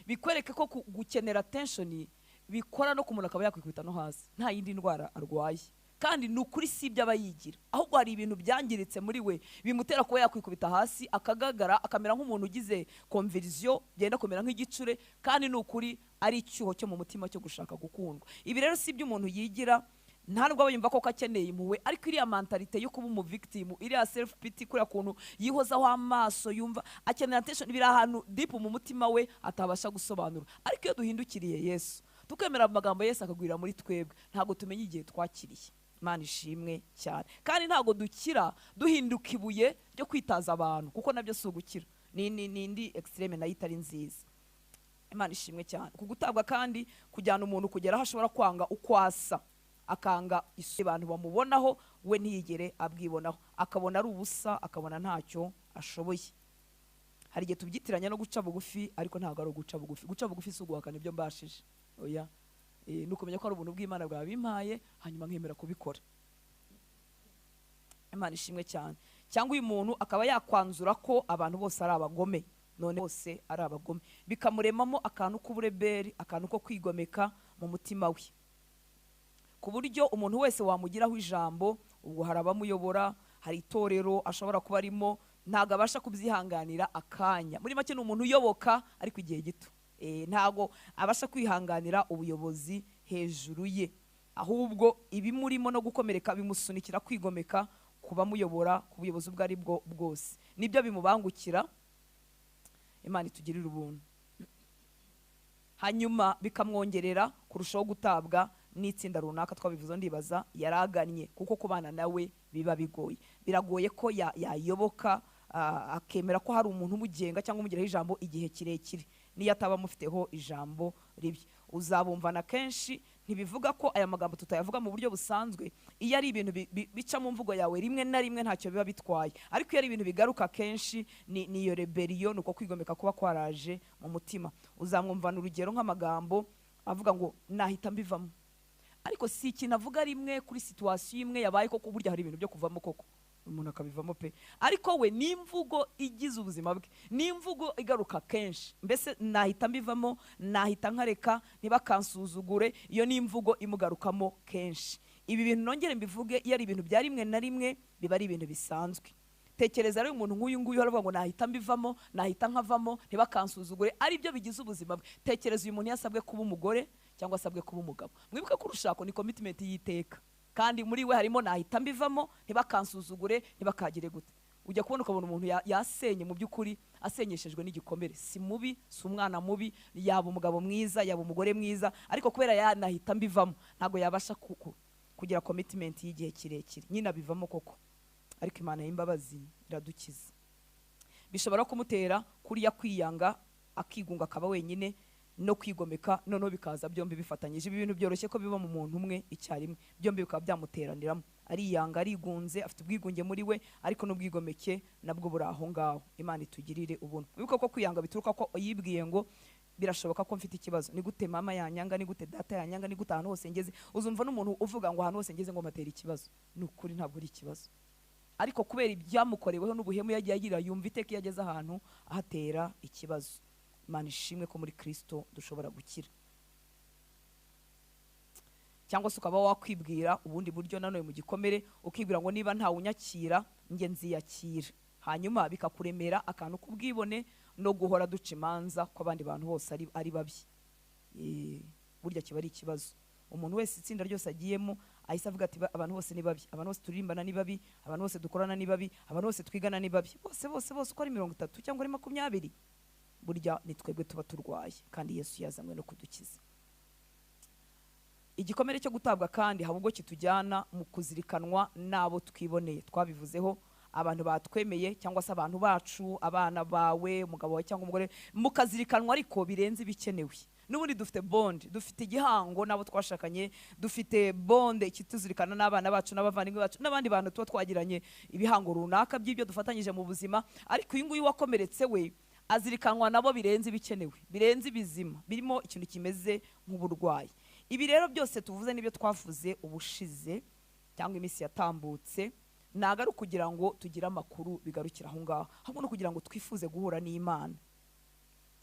Bikwereka ko gukenera attention bikora no kumuntu akaba yakwikubita no hasi, nta yindi ndwara arwaye. Kandi nukuri si ibyo abayigira, ahubwo hari ibintu byangiritse muri we bimutera kuba yakwikubita hasi, akagagara, akamera nk'umuntu ugize conversion, byenda kumera nk'igicure, kandi nukuri ari icyuho cyo mu mutima cyo gushaka gukundwa. Ibi rero si ibyo umuntu yigira, nta nubwo yumva ko akeneye impuhwe, ariko iriya mentalite yo kuba umu victim, iriya self pity, kuriya kuntu yihozaho amaso, yumva akenera attention, biri ahantu deep mu mutima we atabasha gusobanura. Ariko iyo duhindukiriye Yesu, tukemera amagambo Yesu akagwira muri twebwe, ntabwo tumenye igihe twakiriye. Imana ishimwe cyane. Kandi ntabwo dukira duhinduka ibuye ryo kwitaza abantu, kuko nabyo si ugukira, ni indi extreme nayo itari nziza. Imana ishimwe cyane. Kugutabwa kandi kujyana umuntu kugera aho ashobora kwanga uko asa, akanga isi abantu bamubonaho, we ntiyigere abwibonaho, akabona ari ubusa, akabona ntacyo ashoboye. Hari igihe tubyitiranya no guca bugufi, ariko ntabwo ari uguca bugufi. Guca bugufi si uguhakana ibyo mbashije, oya, nukumenya ko ari ubuntu bw'Imana bwabimpaye, hanyuma nkemera kubikora. Imana ishimwe cyane. Cyangwa uyu muntu akaba yakwanzura ko abantu bose ari abagome, none bose ari abagome, bikamuremamo akantu k'ubureberi, akantu ko kwigomeka mu mutima we, ku buryo umuntu wese wamugiraho ijambo, ubwo hari abamuyobora, hari itorero ashobora kuba arimo, ntago abasha kubyihanganira akanya. Muri make ni umuntu uyoboka ariko igihe gito, ntago abasha kwihanganira ubuyobozi hejuru ye, ahubwo ibimurimo no gukomereka bimusunikira kwigomeka kuba muyobora ku buyobozi ubwo ari bwo bwose, nibyo bimubangukira. Imana itugirira ubuntu, hanyuma bikamwongerera kurushaho gutabwa n'itsinda runaka. Twabivuze, ndibaza yaraganye, kuko kubana nawe biba bigoye, biragoye ko yayoboka akemera ko hari umuntu umugenga cyangwa umugiraho ijambo igihe kirekire, niyo ataba amufiteho ijambo ribi. Uzabumvana kenshi, ntibivuga ko aya magambo tutayavuga mu buryo busanzwe. Iyo ari ibintu bica mu mvugo yawe rimwe na rimwe ntacyo biba bitwaye, ariko iyo ari ibintu bigaruka kenshi, ni iyo rebellion, uko kwigomeka kuba kwaraje mu mutima. Uzamwumvana urugero nk'amagambo avuga ngo nahita mbivamo, ariko si ikintu avuga rimwe kuri situation imwe yabaye, koko burya hari ibintu byo kuvamo koko umuntu akabivamo pe, ariko we n'imvugo igize ubuzima bwe, n'imvugo igaruka kenshi. Mbese nahita mbivamo, nahita nkareka, ntibakansuzugure, iyo n'imvugo imugarukamo kenshi. Ibi bintu nongere mbivuge, iyo ari ibintu bya rimwe na rimwe biba ari ibintu bisanzwe. Tekereza rero umuntu nk'uyu nguyu aravuga ngo nahita mbivamo, nahita nkavamo, ntibakansuzugure, ari byo bigize ubuzima bwe. Tekereza uyu muntu yasabwe kuba umugore cyangwa asabwe kuba umugabo. Mwibuke ko urushako ni commitment y'iteka, kandi muri we harimo nahita mbivamo, ntibakansuzugure, ntibakagire gute. Ujya kubona ukabona umuntu yasenye, mu by'ukuri asenyeshejwe n'igikomere, si mubi, si umwana mubi, yaba umugabo mwiza, yaba umugore mwiza, ariko kubera nahita mbivamo, ntago yabasha kugira commitment y'igihe kirekire, nyine abivamo koko. Ariko Imana y'imbabazi iradukiza. Bishobora kumutera kuriya kwiyanga, akigunga, akaba wenyine, no kwigomeka, noneho bikaza byombi bifatanyije. Ibi bintu byoroshye ko biba mu muntu umwe icyarimwe, byombi bikaba byamuteraniramo. Ariyanga, arigunze, afite ubwigunge muri we, ariko n'ubwigomeke nabwo buri aho ngaho. Imana itugirire ubuntu. Wibuke ko kwiyanga bituruka ko yibwiye ngo birashoboka ko mfite ikibazo, ni gute mama yanyanga, ni gute data yanyanga, ni gute ahantu hose ngeze. Uzumva n'umuntu uvuga ngo ahantu hose ngeze ngo matera ikibazo, ni ukuri ntabwo ari ikibazo, ariko kubera ibyamukoreweho n'ubuhemu yagiye agira, yumva iteka iyo ageze ahantu ahatera ikibazo. Imana ishimwe ko muri Kristo dushobora gukira. Cyangwa se ukaba wakwibwira ubundi buryo nanone mu gikomere, ukibwira ngo niba ntawe unyakira njye nziyakira, hanyuma bikakuremera akantu k'ubwibone no guhora duca imanza ko abandi bantu bose ari babi. Burya kiba ari ikibazo. Umuntu wese itsinda ryose agiyemo ahise avuga ati abantu bose ni babi, abantu bose turirimbana ni babi, abantu bose dukorana ni babi, abantu bose twigana ni babi, bose uko ari 30 cyangwa ari 20. Burya ni twebwe tuba turwaye, kandi Yesu yazanywe no kudukiza. Igikomere cyo gutabwa kandi haba ubwo kitujyana mu kuzirikanwa nabo twiboneye. Twabivuzeho, abantu batwemeye cyangwa se abantu bacu, abana bawe, umugabo wawe cyangwa umugore, mukazirikanwa ariko birenze ibikenewe. N'ubundi dufite bond, dufite igihango nabo twashakanye, dufite bond ikituzirikana n'abana bacu n'abavandimwe bacu n'abandi bantu tuba twagiranye ibihango runaka by'ibyo dufatanyije mu buzima. Ariko uyu nguyu wakomeretse we azirikanwa nabo birenze ibikenewe, birenze ibizima, birimo ikintu kimeze nk'uburwayi. Ibi rero byose tuvuze n'ibyo twavuze ubushize cyangwa iminsi yatambutse, ntago ari kugira ngo tugire amakuru bigarukira aho ngaho, ahubwo no kugira ngo twifuze guhura n'Imana,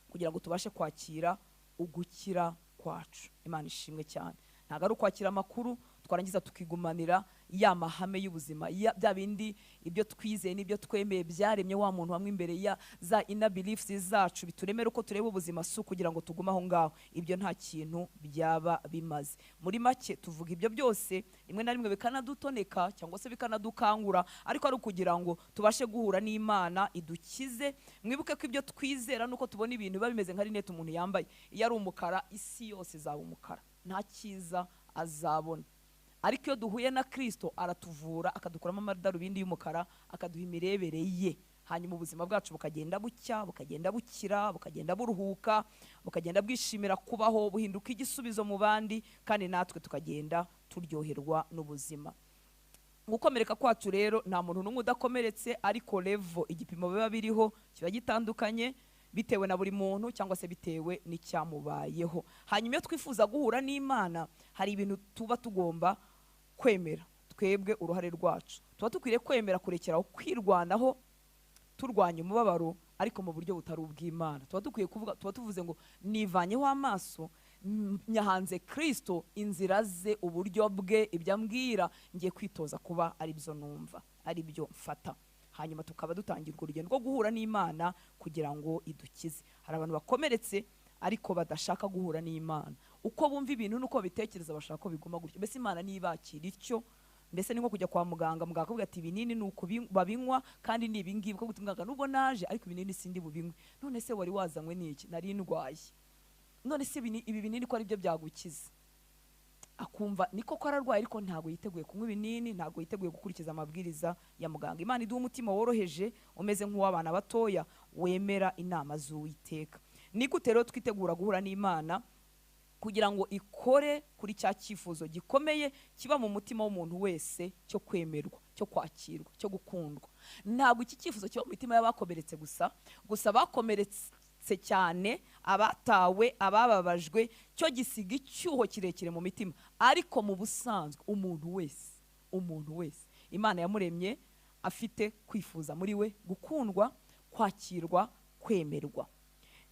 kugira ngo tubashe kwakira ugukira kwacu. Imana ishimwe cyane. Ntago ari ukwakira amakuru twarangiza tukigumanira ya mahame y'ubuzima, bya bindi ibyo twizeye n'ibyo twemeye byaremye wa muntu hamwe imbere ya za inner beliefs zacu bituremera uko tureba ubuzima, su kugira ngo tugume aho ngaho. Ibyo nta kintu byaba bimaze. Muri make tuvuga ibyo byose rimwe na rimwe bikanadutoneka cyangwa se bikanadukangura, ariko ari kugira ngo tubashe guhura n'Imana idukize. Mwibuke ko ibyo twizera nuko tubona ibintu biba bimeze nka rinete umuntu yambaye. Iyo ari umukara, isi yose izaba umukara, nta cyiza azabona. Ariko iyo duhuye na Kristo aratuvura, akadukuramo amadarubindi y'umukara, akaduha imirebere ye, hanyuma ubuzima bwacu bukagenda bucya, bukagenda bukira, bukagenda buruhuka, bukagenda bwishimira kubaho, buhinduka igisubizo mu bandi, kandi natwe tukagenda turyoherwa n'ubuzima. Gukomereka kwacu rero nta muntu n'umwe udakomeretse, ariko level igipimo biba biriho kiba gitandukanye bitewe na buri muntu cyangwa se bitewe n'icyamubayeho. Hanyuma iyo twifuza guhura n'Imana hari ibintu tuba tugomba kwemera. Twebwe uruhare rwacu tuba tukwiriye kwemera kurekeraho kwirwanaho turwanya umubabaro, ariko mu buryo butari ubw'Imana. Tuba dukwiye kuvuga, tuba tuvuze ngo nivanyeho amaso nyahanze Kristo, inzira ze, uburyo bwe, ibyo ambwira ngiye kwitoza kuba ari byo numva, ari byo mfata. Hanyuma tukaba dutangira urugendo rwo guhura n'Imana kugira ngo idukize. Hari abantu bakomeretse ariko badashaka guhura n'Imana. Uko bumva ibintu nuko bitekereza bashaka ko biguma gutyo. Mbese Imana nibakira ityo, mbese ni nko kujya kwa muganga, muganga akavuga ati ibinini nuko babinywa kandi ni ibingibi, ko gutumwaga nubwo naje ariko ibinini sindi bubinywe. None se wari wazanywe n'iki? Nari ndwaye. None se ibi binini ko ari byo byagukiza? Akumva niko ko ararwaye ariko ntago yiteguye kunywa ibinini, ntago yiteguye gukurikiza amabwiriza ya muganga. Imana iduha umutima woroheje umeze nk'uw'abana batoya wemera inama z'Uwiteka. Ni gute rero twitegura guhura n'Imana kugira ngo ikore kuri cya cyifuzo gikomeye kiba mu mutima w'umuntu wese cyo kwemerwa, cyo kwakirwa, cyo gukundwa? Ntabwo iki cyifuzo kiba mu mitima y'abakomeretse gusa bakomeretse cyane, abatawe, abababajwe, cyo gisiga icyuho kirekire mu mitima. Ariko mu busanzwe umuntu wese Imana yamuremye afite kwifuza muri we, gukundwa, kwakirwa, kwemerwa.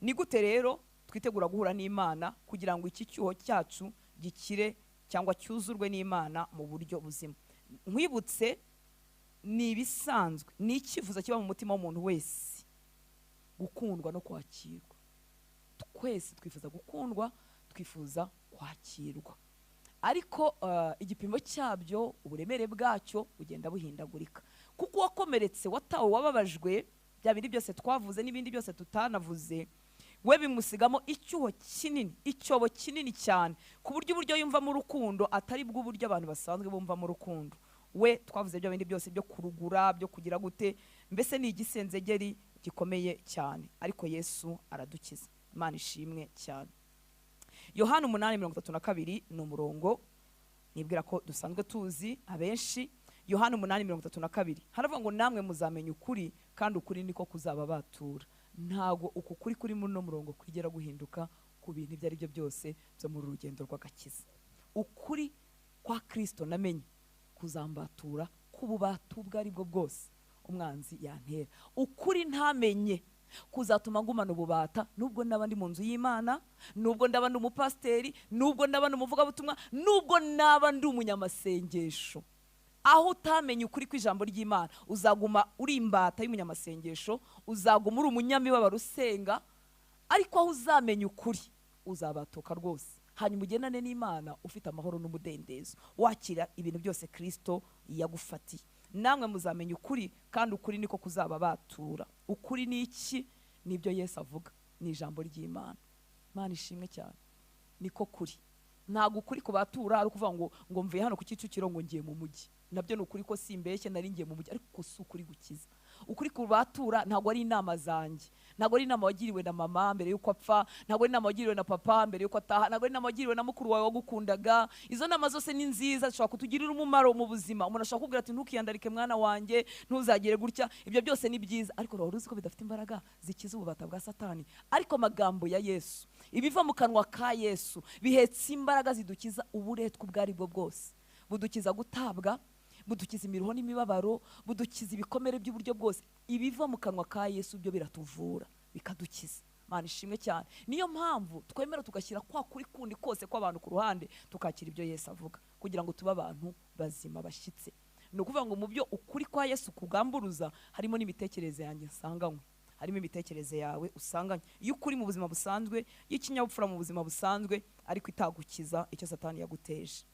Ni gute rero twitegura guhura n'Imana kugira ngo iki cyuho cyacu gikire cyangwa cyuzurwe n'Imana mu buryo buzima? Nkwibutse, ni ibisanzwe, ni icyifuzo kiba mu mutima w'umuntu wese, gukundwa no kwakirwa. Twese twifuza gukundwa, twifuza kwakirwa, ariko igipimo cyabyo, uburemere bwacyo bugenda buhindagurika. Kuko wakomeretse, watawe, wababajwe, bya bindi byose twavuze n'ibindi byose tutanavuze, we bimusigamo icyuho kinini, icyobo kinini cyane, ku buryo yumva mu rukundo atari bwo buryo abantu basanzwe bumva mu rukundo. We twavuze bya bindi byose byo kurugura, byo kugira gute, mbese ni igisenzegeri gikomeye cyane, ariko Yesu aradukiza. Imana ishimwe cyane. Yohana 8:32 ni umurongo nibwira ko dusanzwe tuzi abenshi. Yohana 8:32 haravuga ngo namwe muzamenya ukuri, kandi ukuri niko kuzababatura. Ntago uku kuri kuri muri no murongo kwigera guhinduka ku bintu ibyo ari byo byose byo muri urugendo rw'agakiza. Ukuri kwa Kristo namenye kuzambatura kububatu bwari bwo bwose umwanzi yantera. Ukuri ntamenye kuzatuma ngumana ububata, nubwo nabandi mu nzu y'Imana, nubwo ndaba ndi umupasteri, nubwo ndaba ndi umuvugabutumwa, nubwo naba ndi umunyamasengesho. Aho utamenye ukuri kw'ijambo ry'Imana uzaguma uri imbata y'umunyamasengesho, uzaguma uri umunyamibabaro usenga, ariko aho uzamenye ukuri uzabatoka rwose. Hanyuma ugendane n'Imana ufite amahoro n'umudendezo, wakira ibintu byose Kristo yagufatiye. Namwe muzamenya ukuri, kandi ukuri niko kuzababatura. Ukuri ni iki? Nibyo Yesu avuga, ni ijambo ry'Imana. Imana ishimwe cyane. Niko kuri. Ntago ukuri kubatura ari kuvuga ngo mvuye hano ku Kicukiro ngo ngiye mu mujyi. Nabyo ni ukuri ko simbeshye nari ngiye mu mujyi, ariko si ukuri gukiza. Ukuri kubatura ntago ari inama zanjye, ntago ari inama wagiriwe na mama mbere yuko apfa, ntago ari inama wagiriwe na papa mbere yuko ataha, ntago ari inama wagiriwe na mukuru wawe wagukundaga. Izo nama zose ni nziza, zishobora kutugirira umumaro mu buzima. Umuntu ashobora kubwira ati ntukiyandarike mwana wanjye, ntuzagire gutya. Ibyo byose ni byiza, ariko rero uzi ko bidafite imbaraga zikiza ububata bwa Satani. Ariko amagambo ya Yesu, ibiva mu kanwa ka Yesu, bihetse imbaraga zidukiza uburetwa ubwari bwo bwose. Budukiza gutabwa, budukiza imiruho n'imibabaro, budukiza ibikomere by'uburyo bwose. Ibiva mu kanwa ka Yesu byo biratuvura, bikadukiza. Imana ishimwe cyane. Niyo mpamvu twemera tugashyira kwa kuri kundi kose kw'abantu ku ruhande, tukakira ibyo Yesu avuga, kugira ngo tube abantu bazima bashyitse. Ni ukuvuga ngo mu byo ukuri kwa Yesu kugamburuza harimo n'imitekerereze yanjye nsanganywe, harimo imitekerereze yawe usanganye. Iyo ukuri mu buzima busanzwe, y'ikinyabupfura mu buzima busanzwe, ariko itagukiza icyo Satani yaguteje.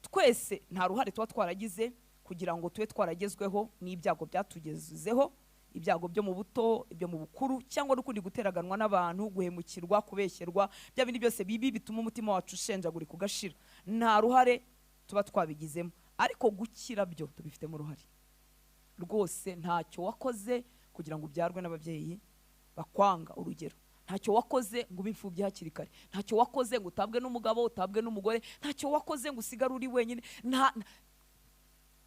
Twese nta ruhare tuba twaragize kugira ngo tube twaragezweho n'ibyago byatugezeho, ibyago byo mu buto, ibyo mu bukuru, cyangwa n'ukundi guteraganwa n'abantu, guhemukirwa, kubeshyerwa, bya bindi byose bibi bituma umutima wacu ushenjagurika ugashira. Nta ruhare tuba twabigizemo, ariko gukira byo tubifitemo uruhare rwose. Ntacyo wakoze kugira ngo ubyarwe n'ababyeyi bakwanga. Urugero, ntacyo wakoze ngo ube imfubyi hakiri kare, ntacyo wakoze ngo utabwe n'umugabo, utabwe n'umugore, ntacyo wakoze ngo usigare uri wenyine.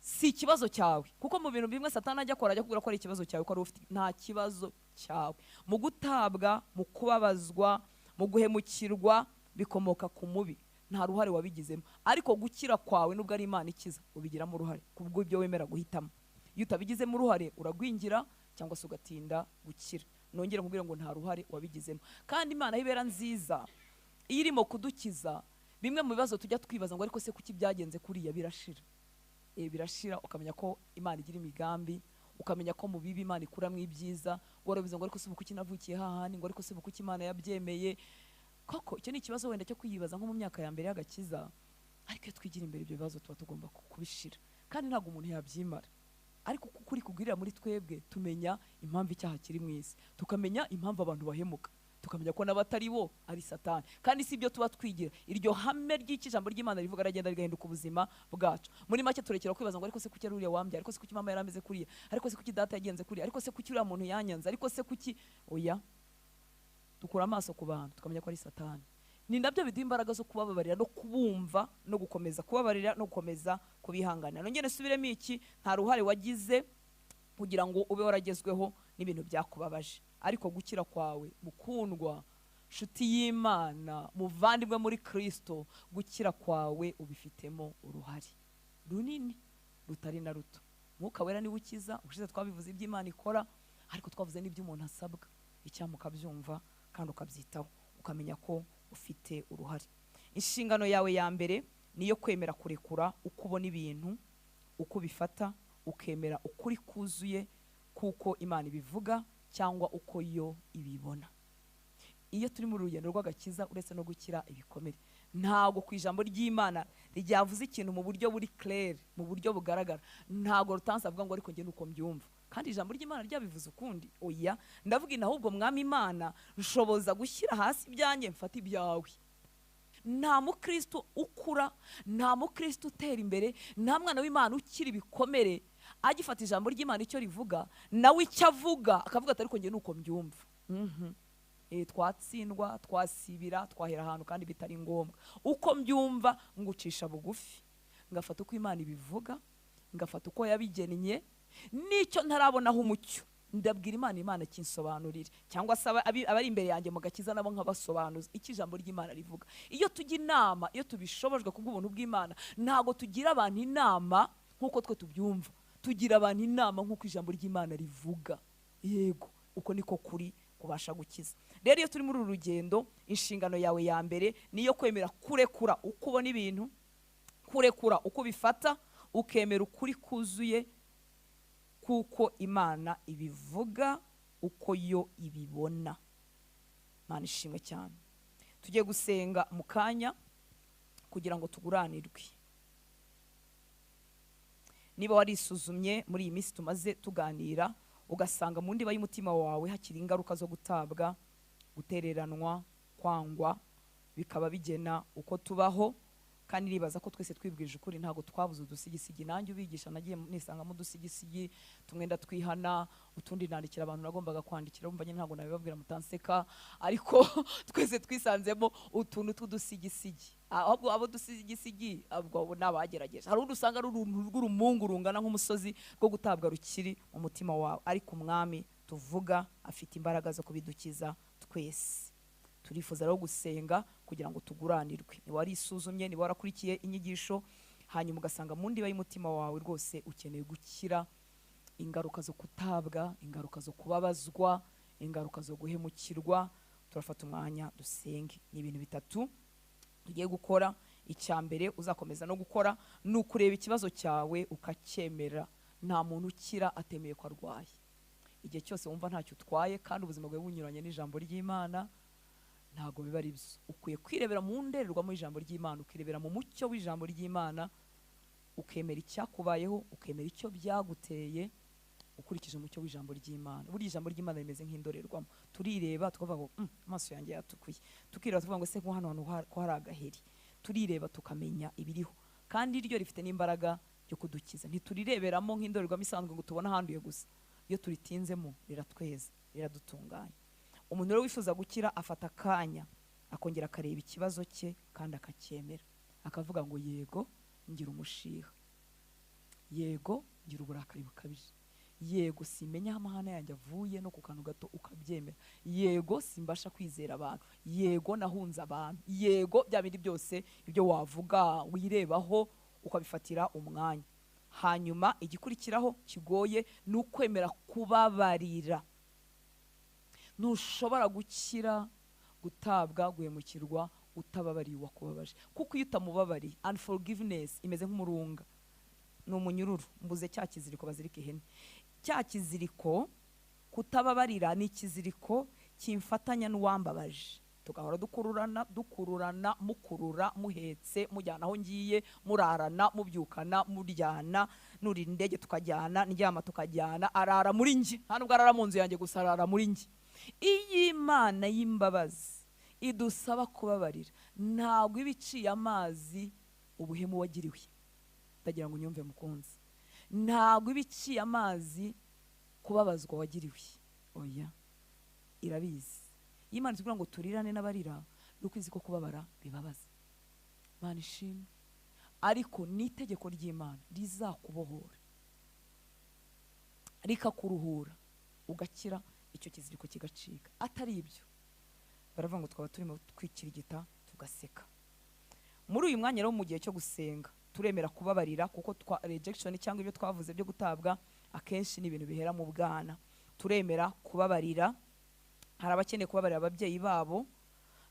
Si ikibazo cyawe, kuko mu bintu bimwe Satani ajya akora, ajya kubwira ko ari ikibazo cyawe, ko ari ufite. Nta kibazo cyawe. Mu gutabwa, mu kubabazwa, mu guhemukirwa bikomoka ku mubi, nta ruhare wabigizemo. Ariko gukira kwawe nubwo ari Imana ikiza, ubigiramo uruhare kubwo ibyo wemera guhitamo. Iyo utabigizemo uruhare uragwingira cyangwa se ugatinda gukira. Nongera nkubwira ngo nta ruhare wabigizemo. Kandi Imana ibera nziza, iyo irimo kudukiza, bimwe mu bibazo tujya twibaza ngo ariko se kuki byagenze kuriya, birashira. Birashira, ukamenya ko Imana igira imigambi, ukamenya ko mu bibi Imana ikuramo ibyiza. Warabiza ngo ariko se kuki navukiye hahandi, ngo ariko se kuki Imana yabyemeye. Koko icyo ni ikibazo wenda cyo kwiyibaza nko mu myaka ya mbere y'agakiza. Ariko iyo twigira imbere ibyo bibazo tuba tugomba kubishira, kandi ntabwo umuntu yabyimara. Ariko kuri kugirira muri twebwe tumenya impamvu icyaha kiri mu isi, tukamenya impamvu abantu bahemuka, tukamenya ko n'abatari bo ari Satani. Kandi si ibyo tuba twigira, iryo hame ry'ikijambo ry'Imana rivuga aragenda rigahinduka ubuzima bwacu. Muri make turekera kwibaza ngo ariko se kuki ari uriya wambye, ariko se kuki mama yarameze kuriya, ariko se kuki data yagenze kuriya, ariko se kuki uriya muntu yanyanze, ariko se kuki. Oya, dukura amaso ku bantu tukamenya ko ari Satani. Ni nabyo biduha imbaraga zo kubabarira no kubumva no gukomeza kubabarira no gukomeza kubihanganira. Nongere subiremo iki, nta ruhare wagize kugira ngo ube waragezweho n'ibintu byakubabaje. Ariko gukira kwawe mukundwa, nshuti y'Imana, muvandimwe muri Kristo, gukira kwawe ubifitemo uruhare runini rutari na ruto. Mwuka Wera niwe ukiza. Ubushize twabivuze iby'Imana ikora, ariko twavuze n'ibyo umuntu asabwa. Icyampa ukabyumva kandi ukabyitaho, ukamenya ko ufite uruhare. Inshingano yawe ya mbere niyo kwemera kurekura uko ubona ibintu, uko bifata, ukemera ukuri kuzuye kuko Imana ibivuga cyangwa uko yo ibibona. Iyo turi mu rugendo rw'agakiza, uretse no gukira ibikomere, ntago ku ijambo ry'Imana ryavuze ikintu mu buryo buri clair, mu buryo bugaragara. Ntago Hortense avuga ngo ariko njye nuko mbyumva, kandi ijambo ry'Imana ryabivuze ukundi. Oya, ndavuga ahubwo Mwami Imana, nshoboza gushyira hasi ibyanjye mfata ibyawe. Nta mukristo ukura, nta mukristo utera imbere, nta mwana w'Imana ukiri ibikomere agifata ijambo ry'Imana icyo rivuga, nawe icyo avuga akavuga ati ariko njye nuko mbyumva. Twatsindwa, twasibira, twahera ahantu kandi bitari ngombwa. Uko mbyumva ngucisha bugufi, ngafata uko Imana ibivuga, ngafata uko yabigennye. Nicyo ntarabonaho umucyo, ndabwira Imana kinsobanurire, cyangwa se abari imbere yanjye mu gakiza nabo nkabasobanuza iki ijambo ry'Imana rivuga. Iyo tujya inama, iyo tubishobojwe kubw'ubuntu bw'Imana, ntago tugira abantu inama nkuko twe tubyumva, tugira abantu inama nkuko ijambo ry'Imana rivuga. Yego, uko niko kuri kubasha gukiza. Rero iyo turi muri uru rugendo, inshingano yawe ya mbere niyo kwemera kurekura uko ubona ibintu, kurekura uko bifata, ukemera ukuri kuzuye kuko Imana ibivuga, uko yo ibibona. Imana ishimwe cyane. Tugiye gusenga mu kanya kugira ngo tuguranirwe. Niba warisuzumye muri iyi minsi tumaze tuganira, ugasanga mu ndiba y'umutima wawe hakiri ingaruka zo gutabwa, gutereranwa, kwangwa, bikaba bigena uko tubaho. Kandi nibaza ko twese twibwirije ukuri, ntago twabuze udusigisigi. Nanjye ubigisha nagiye nisangamo udusigisigi, tumwenda twihana, utundi nandikira abantu nagombaga kwandikira, umva nyine ntago nabibabwira mutanseka, ariko twese twisanzemo utuntu tw'udusigisigi. Ahubwo abo dusigisigi abo nabagerageje. Hari udusanga ari uruntu rw'urumungu rungana nk'umusozi rwo gutabwa rukiri mu mutima wawe, ariko Umwami tuvuga afite imbaraga zo kubidukiza twese. Turifuza rero gusenga kugira ngo tuguranirwe. Ni warisuzumye, ni warakurikiye inyigisho, hanyuma ugasanga mu ndiba y'umutima wawe rwose ukeneye gukira ingaruka zo kutabwa, ingaruka zo kubabazwa, ingaruka zo guhemukirwa, turafata umwanya dusenge. Ni ibintu bitatu tugiye gukora. Icya mbere uzakomeza no gukora ni ukureba ikibazo cyawe ukacyemera. Nta muntu ukira atemeye ko arwaye. Igihe cyose wumva ntacyo utwaye kandi ubuzima bwawe bunyuranye n'ijambo ry'Imana, ntago biba ari byo. Ukwiye kwirebera mu ndorerwamo y'ijambo ry'Imana, ukirebera mu mucyo w'ijambo ry'Imana, ukemera icyakubayeho, ukemera icyo byaguteye, ukurikije umucyo w'ijambo ry'Imana. Buri ijambo ry'Imana rimeze nk'indorerwamo. Turireba tukavuga ngo amaso yanjye yatukuye, tukireba tuvuga ngo se nko hano ko hari agaheri. Turireba tukamenya ibiriho, kandi iryo rifite n'imbaraga yo kudukiza. Ntiturireberamo nk'indorerwamo isanzwe ngo tubone ahanduye gusa. Iyo turitinzemo riratweza, riradutunganya. umuntu rero wifuza gukira afata akanya akongera akareba ikibazo cye kandi akacyemera, akavuga ngo yego ngira umushiha, yego ngira uburakari bukabije, yego simenya amahana yanjye avuye no ku kantu gato ukabyemera, yego simbasha kwizera abantu, yego nahunze abantu, yego bya bindi byose ibyo wavuga wirebaho ukabifatira umwanya. Hanyuma igikurikiraho kigoye ni ukwemera kubabarira. Ntushobora gukira, gutabwa, guhemukirwa utababariye uwakubabaje, kuko iyo utamubabariye, unforgiveness imeze nk'umurunga, ni umunyururu, mbuze cya kiziriko bazirika ihene. Cya kiziriko kutababarira ni ikiziriko kimfatanya n'uwambabaje, tugahora dukururana mukurura muhetse mujyana aho ngiye, murarana mubyukana muryana, nuri indege tukajyana, ndyama tukajyana, arara muri nge, nta nubwo arara mu nzu yanjye gusa arara muri nge. Iyi Imana y'imbabazi idusaba kubabarira, ntabwo ibiciye amazi ubuhemu wagiriwe, ndagira ngo unyumve mukunzi, ntabwo ibiciye amazi kubabazwa wagiriwe, oya irabizi. Imana ivuga ngo turirane n'abarira, nuko izi ko kubabara bibabaza. Imana ishimwe. Ariko ni itegeko ry'Imana rizakubohora, rikakuruhura, ugakira, icyo kiziriko kigacika. Atari ibyo baravuga ngo twaba turimo twikirigita tugaseka. Muri uyu mwanya rero mu gihe cyo gusenga turemera kubabarira, kuko rejection cyangwa ibyo twavuze byo gutabwa akenshi ni ibintu bihera mu bwana. Turemera kubabarira. Hari abakeneye kubabarira ababyeyi babo,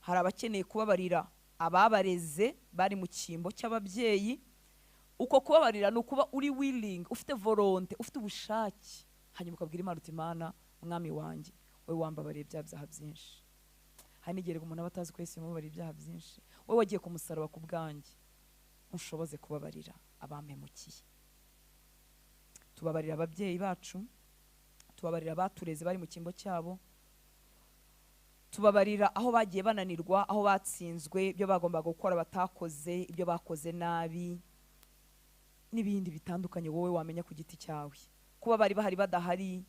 hari abakeneye kubabarira ababareze bari mu cyimbo cy'ababyeyi. Uko kubabarira ni ukuba uri willing, ufite volonté, ufite ubushake, hanyuma ukabwira Imana uti Imana mwami wanjye, wowe wambabariye bya byaha byinshi. Hari n'igihe umuntu aba atazi ko Yesu yamubabariye ibyaha byinshi, wowe wagiye ku musaraba ku bwanjye, ushoboze kubabarira abampemukiye. Tubabarira ababyeyi bacu, tubabarira abatureze bari mu cyimbo cyabo, tubabarira aho bagiye bananirwa, aho batsinzwe, ibyo bagombaga gukora batakoze, ibyo bakoze nabi, n'ibindi bitandukanye wowe wamenya ku giti cyawe. Kuba bari bahari badahari,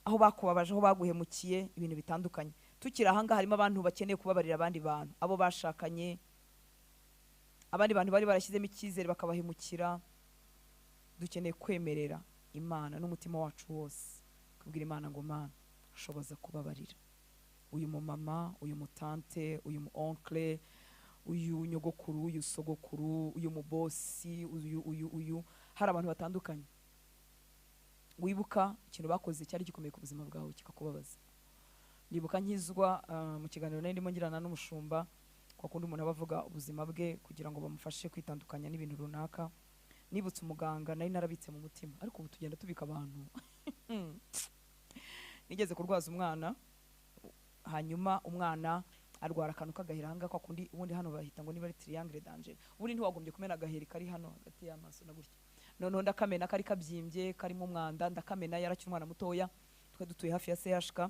aho bakubabaje, aho baguhemukiye, ibintu bitandukanye. Tukira ahanga harimo abantu bakeneye kubabarira abandi bantu, abo bashakanye, abandi bantu bari barashyizemo icyizere bakabahemukira. Dukeneye kwemerera Imana n'umutima wacu wose, kubwira Imana ngo Mana ushoboza kubabarira uyu mumama, uyu mutante, uyu mu oncle, uyu nyogokuru, uyu sogokuru, uyu mubosi, uyu. Hari abantu batandukanye wibuka ikintu bakoze cyari gikomeye ku buzima bwawe kikakubabaza. Nibuka nkizwa mu kiganiro nari ndimo ngirana n'umushumba, kwa kundi umuntu abavuga ubuzima bwe kugira ngo bamufashe kwitandukanya n'ibintu runaka. Nibutse umuganga nari narabitse mu mutima, ariko ubu tugenda tubika abantu. Nigeze kurwaza umwana, hanyuma umwana arwara akantu k'agahiranga, kwa kundi ubundi hano bahita ngo niba ari triangle danger, ubundi ntiwagombye kumena agaheri kari hano hagati y'amaso na gutya. None ndakamena kari kabyimbye, karimo umwanda, ndakamena yarakiri umwana mutoya, twe dutuye hafi ya CHK.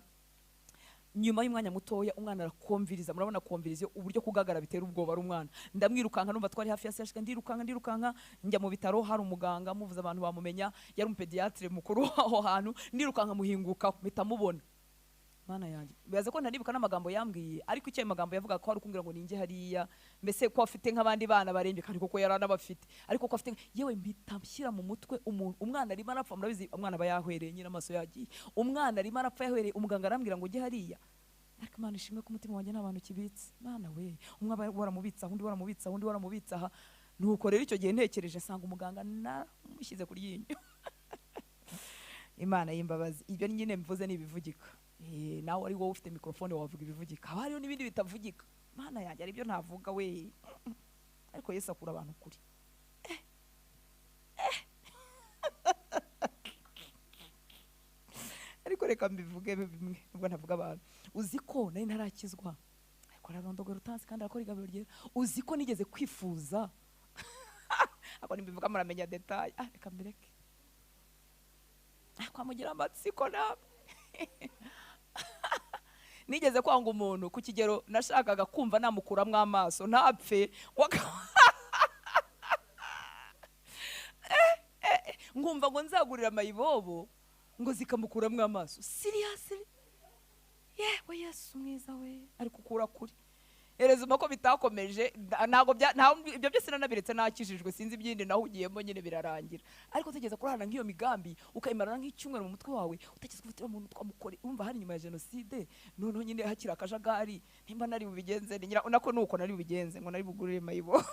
Nyuma y'umwanya mutoya umwana arakomviriza, murabona komviriza uburyo kugagara bitera ubwoba ari umwana. Ndamwirukanka numva twari hafi ya CHK, ndirukanka njya mu bitaro, hari umuganga muvuza abantu bamumenya, yari umupediatre mukuru aho hantu, ndirukanka muhinguka mpita mubona. Mana yanjye, bibaza ko ntanibuka n'amagambo yambwiye, ariko icyo magambo yavuga ko ari kumbwira ngo ninjye hariya, mbese ko afite nk'abandi bana barembye, kandi koko yarana bafite, ariko ko afite yewe mpita nshyira mu mutwe umwana arimo arapfa. Murabizi umwana aba yahwereye, nyina amaso yagiye, umwana arimo arapfa yahwereye, umuganga arambwira ngo ujye hariya. Ariko Imana ishimwe ko umutima wanjye n'abantu kibitse. Mana we, umwe waramubitsa, undi waramubitsa, undi waramubitsa aha. Nuko rero icyo gihe ntekereje sanga umuganga namushyize ku ryinyo. Imana y'imbabazi, ibyo nyine mvuze n'ibivugika. Nawe ari wowe ufite mikrofone wavuga ibivugika, haba hariho n'ibindi bitavugika. Mana yanjye aribyo ntavuga we, ariko Yesu akura abantu kuri. Ariko reka mbivuge bimwe nubwo ntavuga abantu. Uzi ko nari ntarakizwa, ariko ararondogora utansi kandi arakora igabiro ryera. Uzi ko nigeze kwifuza, ako nimbivuga muramenya detail. Reka mbireke, kwamugira amatsiko nawe. Nigeze kwanga umuntu ku kigero nashakaga kumva namukuramwe amaso ntapfe, ngumva ngo nzagurira amayibobo ngo zikamukuramwe amaso. Seriously? yewe Yesu mwiza we ariko ukura kuri ereza umako bitakomeje ntago ibyo byose nanabiretse nakijijwe sinzi ibyindi naho ugiyemo nyine birarangira ariko utegeza kurana nk'iyo migambi ukayimarana nk'icyumweru mu mutwe wawe utegeza kuvugira umuntu twamukore umva hari nyuma ya genocide none nyine hakira akajagari nimba nari bubigenze nako nuko nari bubigenze ngo nari bugurire mayibo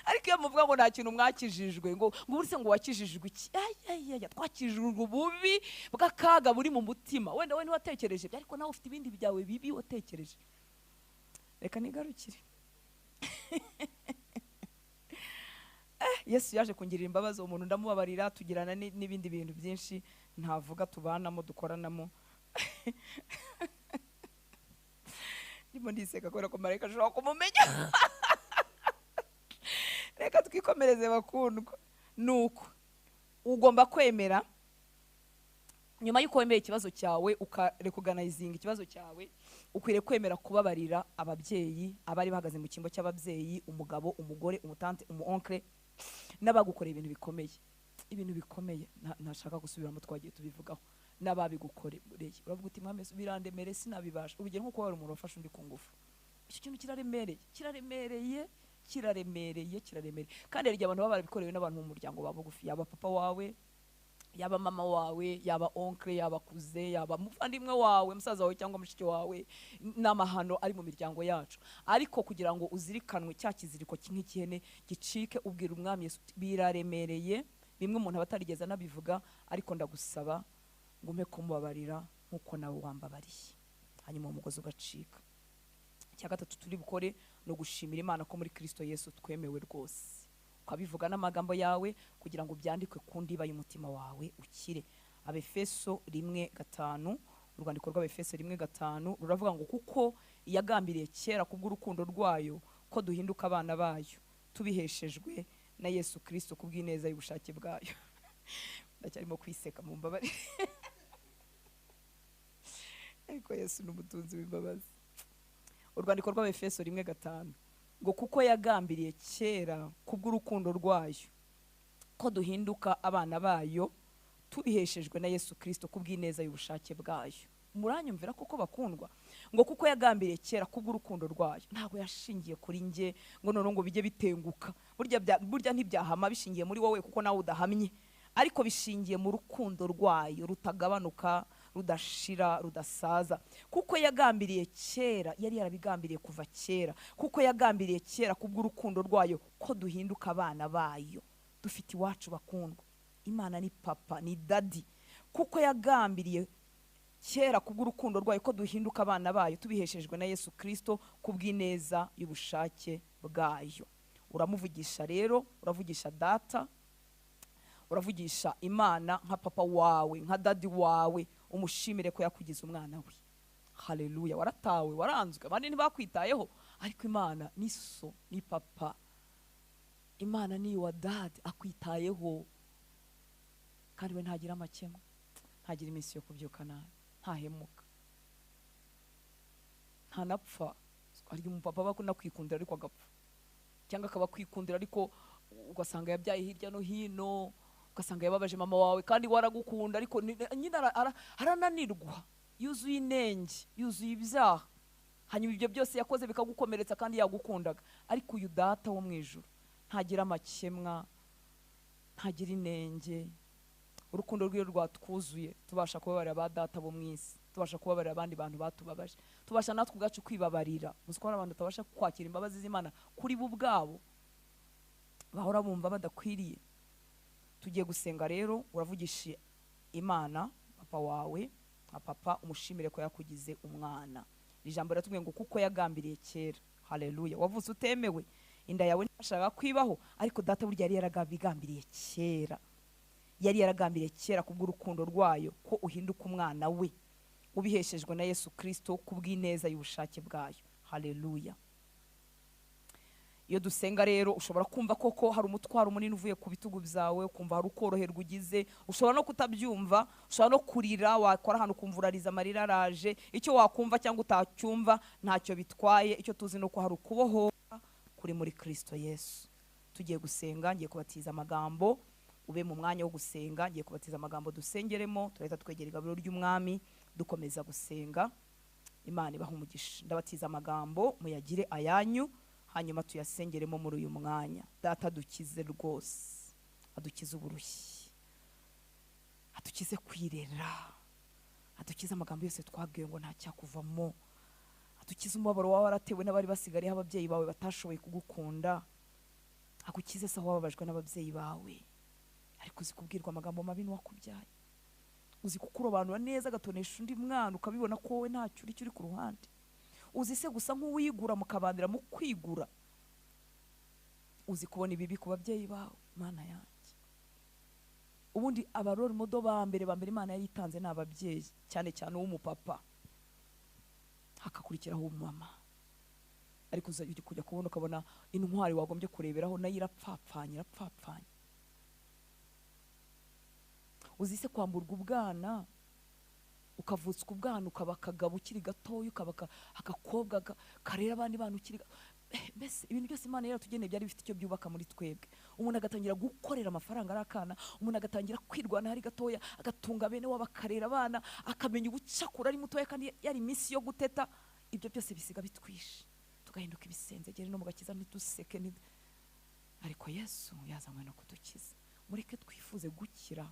ariko iyo muvuga ngo nta kintu mwakijijwe ngo burse ngo wakijijwe iki twakijijwe ububi bw'akaga buri mu mutima wenda we ntiwatekereje ariko nawe ufite ibindi byawe bibi watekereje reka nigarukire Yesu yaje kungirira imbabazi umuntu ndamubabarira tugirana n'ibindi bintu byinshi ntavuga tubanamo dukoranamo ndimo ndiseka kubera ko marayika ashobora kumumenya reka twikomereze bakundwa nuko ugomba kwemera nyuma y'uko wemeye ikibazo cyawe ukarecognizinga ikibazo cyawe ukwiriye kwemera kubabarira ababyeyi abari bahagaze mu cyimbo cy'ababyeyi umugabo umugore umutante umuonkle n'abagukoreye ibintu bikomeye ntashaka gusubiramo twagiye tubivugaho n'ababigukoreye uravuga uti mwame birandemere sinabibasha urugero nko kuba umuntu wafashe undi ku ngufu icyo kintu kiraremereye kandi hari abantu baba barabikorewe n'abantu mu muryango babo gufi yaba papa wawe yaba mama wawe yaba onkle yaba kuze yaba muvandimwe wawe musaza wawe cyangwa mushiki wawe n'amahano ari mu miryango yacu ariko kugira ngo uzirikanwe cya kiziriko nk'ikihene gicike ubwira umwami Yesu biraremereye bimwe umuntu abatarigeza nabivuga ariko ndagusaba ngo umpe kumubabarira nkuko nawe wambabariye hanyuma umugozi ugacika cya gatatu turi bukore no gushimira Imana ko muri Kristo Yesu twemewe rwose ukabivuga n'amagambo yawe kugira ngo byandikwe ku ndiba y'umutima wawe ukire. Abefeso 1:5 urwandiko rw'Abefeso 1:5 ruravuga ngo kuko yagambiriye kera kubw'urukundo rwayo ko duhinduka abana bayo tubiheshejwe na Yesu Kristo kubw'ineza y'ubushake bwayo. Ndacyarimo kwiseka mu mbabare ariko Yesu n'umutunzi w'imbabazi. Urwandiko rw'Abefeso 1:5 ngo kuko yagambiriye kera kubw'urukundo rwayo ko duhinduka abana bayo tubiheshejwe na Yesu Kristo kubw'ineza y'ubushake bwayo. Muranyumvira kuko bakundwa ngo kuko yagambiriye kera kubw'urukundo rwayo ntago yashingiye kuri nge ngo none ngo bijye bitenguka burya ntibyahama bishingiye muri wowe kuko nawe udahamye ariko bishingiye mu rukundo rwayo rutagabanuka rudashira rudasaza kuko yagambiriye kera yari yarabigambiriye kuva kera kuko yagambiriye kera kubw'urukundo rwayo ko duhinduka abana bayo. Dufite iwacu bakundwa Imana ni papa ni daddy kuko yagambiriye kera kubw'urukundo rwayo ko duhinduka abana bayo tubiheshejwe na Yesu Kristo kubw'ineza y'ubushake bwayo. Uramuvugisha rero uravugisha data uravugisha Imana nka papa wawe nka daddy wawe umushimire ko yakugize umwana we. Haleluya. Waratawe waranzwe abandi ntibakwitayeho ariko Imana ni so ni papa Imana ni wa dad akwitayeho kandi we ntagira amakemwa ntagira iminsi yo kubyuka nabi ntahemuka ntanapfa. Ari umupapa bakunda kwikundira ariko agapfa cyangwa akaba kwikundira ariko ugasanga yabyaye hirya no hino ugasanga yababaje mama wawe kandi waragukunda ariko nyine arananirwa yuzuye inenge yuzuye ibyaha hanyuma ibyo byose yakoze bikagukomeretsa kandi yagukundaga ariko uyu data wo mu ijuru ntagira amakemwa ntagira inenge. Urukundo rwiwe rwatwuzuye tubasha kubabarira ba data bo mu isi tubasha kubabarira abandi bantu batubabaje tubasha natwe ubwacu kwibabarira. Muzikora abantu tabasha kwakira imbabazi z'Imana kuri bo ubwabo bahora bumva badakwiriye. Tugiye gusenga rero uravugisha Imana papa wawe nka papa umushimire ko yakugize umwana. Ijambo riratubwiye ngo kuko yagambiriye kera. Haleluya. Wavuze utemewe inda yawe ntashaka kwibaho ariko data burya yari yaragambiriye kera yari yaragambiriye kera kubw'urukundo rwayo ko uhinduka umwana we ubiheshejwe na Yesu Kristo kubw'ineza y'ubushake bwayo. Haleluya. Iyo dusenga rero ushobora kumva koko hari umutwaro munini uvuye ku bitugu byawe ukumva hari ukoroherwa ugize ushobora no kutabyumva ushobora no kurira wakora hano kumva urariza amarira araje icyo wakumva cyangwa utacyumva ntacyo bitwaye icyo tuzi no ko hari ukubohora kuri muri Kristo Yesu. Tugiye gusenga ngiye kubatiza amagambo ube mu mwanya wo gusenga. Ngiye kubatiza amagambo dusengeremo, turahita twegera igabiro ry'umwami dukomeza gusenga. Imana ibaha umugisha. Ndabatiza amagambo muyagire ayanyu, hanyuma tuyasengeremo muri uyu mwanya. Data dukize rwose, adukize uburushyi, adukize kwirera, adukize amagambo yose twabwiwe ngo nta cyakuvamo, adukize umubabaro wawe waratewe n'abari basigariyeho ababyeyi bawe batashoboye kugukunda, agukize se aho wababajwe n'ababyeyi bawe, ariko uzi kubwirwa amagambo mabi n'uwakubyaye, uzi kukurobanura neza agatonesha undi mwana ukabibona ko wowe ntacyo uri ku ruhande, uzi se gusa nk'uwigura mukabandira mu kwigura, uzi kubona ibibi ku babyeyi bawe. Mana yanjye, ubundi abarori modo ba mbere Imana yari itanze n'ababyeyi, cyane cyane uw'umupapa, hakakurikiraho umama. Ariko uza kujya kubona ukabona intwari wagombye kureberaho nayo irapfapfanye. Uzi se kwamburwa ubwana, ukavutswa ubwana, ukaba akagabo ukiri gatoya, ukaba agakobwa karera abandi bana ukiri mbese ibintu byose Imana yaratugeneye byari bifite icyo byubaka muri twebwe. Umuntu agatangira gukorera amafaranga ari akana, umuntu agatangira kwirwana hari gatoya, agatunga bene wabo akarera abana, akamenya ubucakura ari mutoya kandi yari iminsi yo guteta. Ibyo byose bisiga bitwishe, tugahinduka ibisenzegere no mu gakiza ntiduseke. Ariko Yesu yazanywe no kudukiza. Mureke twifuze gukira,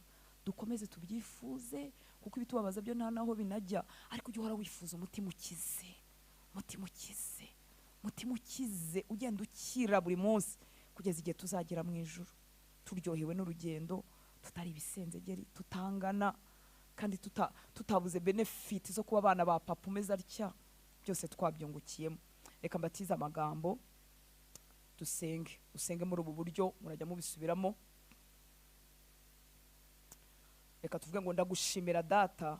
dukomeze tubyifuze, kuko ibitubabaza byo nta naho binajya. Ariko ujye uhora wifuza umutima ukize, umutima ukize, ugenda ukira buri munsi kugeza igihe tuzagera mu ijuru turyohewe n'urugendo, tutari ibisenzegeri, tutangana kandi tutabuze benefit zo kuba abana ba papa umeze atya, byose twabyungukiyemo. Reka mbatize amagambo usenge muri ubu buryo, murajya mubisubiramo. Reka tuvuge ngo ndagushimira Data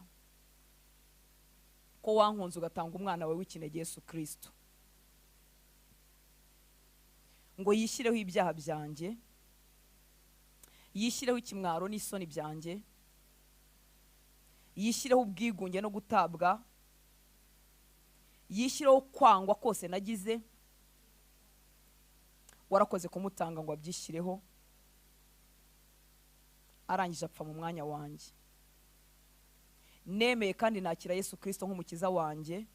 ko wankunze ugatanga umwana wawe w'ikinege Yesu Kristo, ngo yishyireho ibyaha byanjye, yishyireho ikimwaro n'isoni byanjye, yishyireho ubwigunge no gutabwa, yishyireho kwangwa kose nagize. Warakoze kumutanga ngo abyishyireho, arangije apfa mu mwanya wanjye. Nemeye kandi nakira Yesu Kristo nk'umukiza wanjye.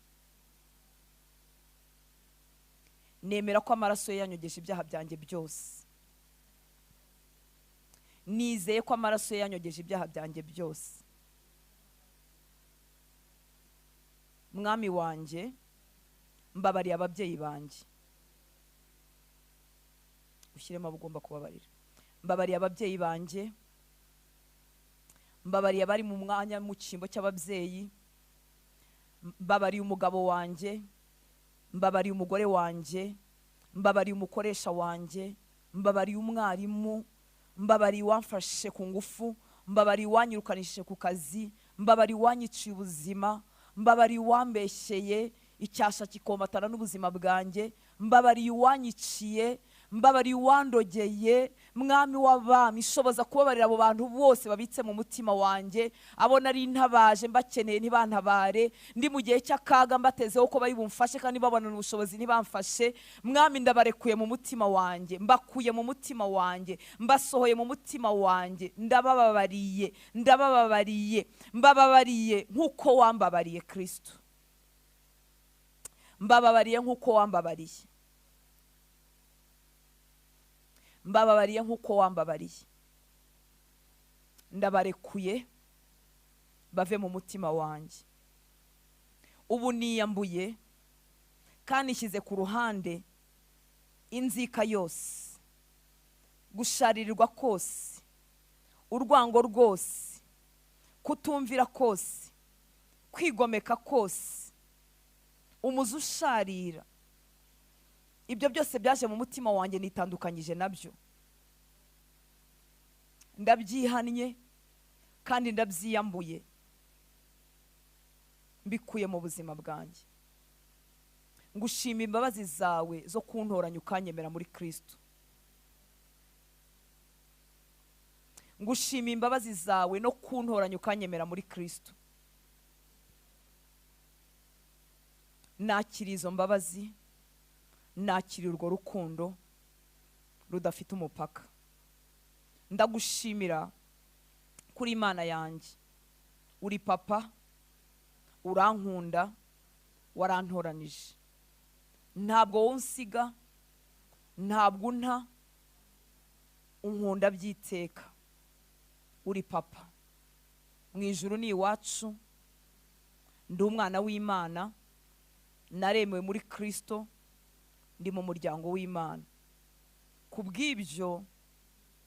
Nemera ko amaraso ye yanyogeje ibyaha byanjye byose. Nizeye ko amaraso ye yanyogeje ibyaha byanjye byose. Mwami wanjye, mbabariye ababyeyi banjye. Ushyiremo abo ugomba kubabarira. Mbabariye ababyeyi banjye, mbabariye abari mu mwanya mu cyimbo cy'ababyeyi, mbabariye umugabo wanjye, mbabariye umugore wanjye, mbabariye umukoresha wanjye, mbabariye umwarimu, mbabariye uwamfashe ku ngufu, mbabariye uwanyirukanishije ku kazi, mbabariye uwanyiciye ubuzima, mbabariye uwambeshyeye icyasha kikomatana n'ubuzima bwanjye, mbabariye uwanyiciye, mbabariye uwandogeye. Mwami w'abami, shoboza kubabarira abo bantu bose babitse mu mutima wanjye, abo nari ntabaje mbakeneye ntibantabare, ndi mu gihe cy'akaga mbatezeho ko bari bumfashe kandi babona ubushobozi ntibamfashe. Mwami ndabarekuye mu mutima wanjye, mbakuye mu mutima wanjye, mbasohoye mu mutima wanjye, mbababariye nk'uko wambabariye Kristo, mbababariye nk'uko wambabariye, mbababariye nk'uko wambabariye. Ndabarekuye bave mu mutima wanjye. Ubu niyambuye kandi nshyize ku ruhande inzika yose, gusharirirwa kose, urwango rwose, kutumvira kose, kwigomeka kose, umuzi usharira. Ibyo byose byaje mu mutima wanjye, nitandukanyije nabyo. Ndabyihannye kandi ndabyiyambuye, mbikuye mu buzima bwanjye. Ngushima imbabazi zawe zo kuntoranya ukanyemera muri Kristo. Ngushima imbabazi zawe no kuntoranya ukanyemera muri Kristo. Nakira izo mbabazi, nakira urwo rukundo rudafite umupaka. ndagushimira kuri Imana yanjye. Uri papa, urankunda, warantoranije. Ntabwo wowe unsiga, ntabwo unta, unkunda byiteka. Uri papa, mu ijuru ni iwacu, ndi umwana w'Imana, naremewe muri Kristo, ndi mu muryango w'Imana. Kubw'ibyo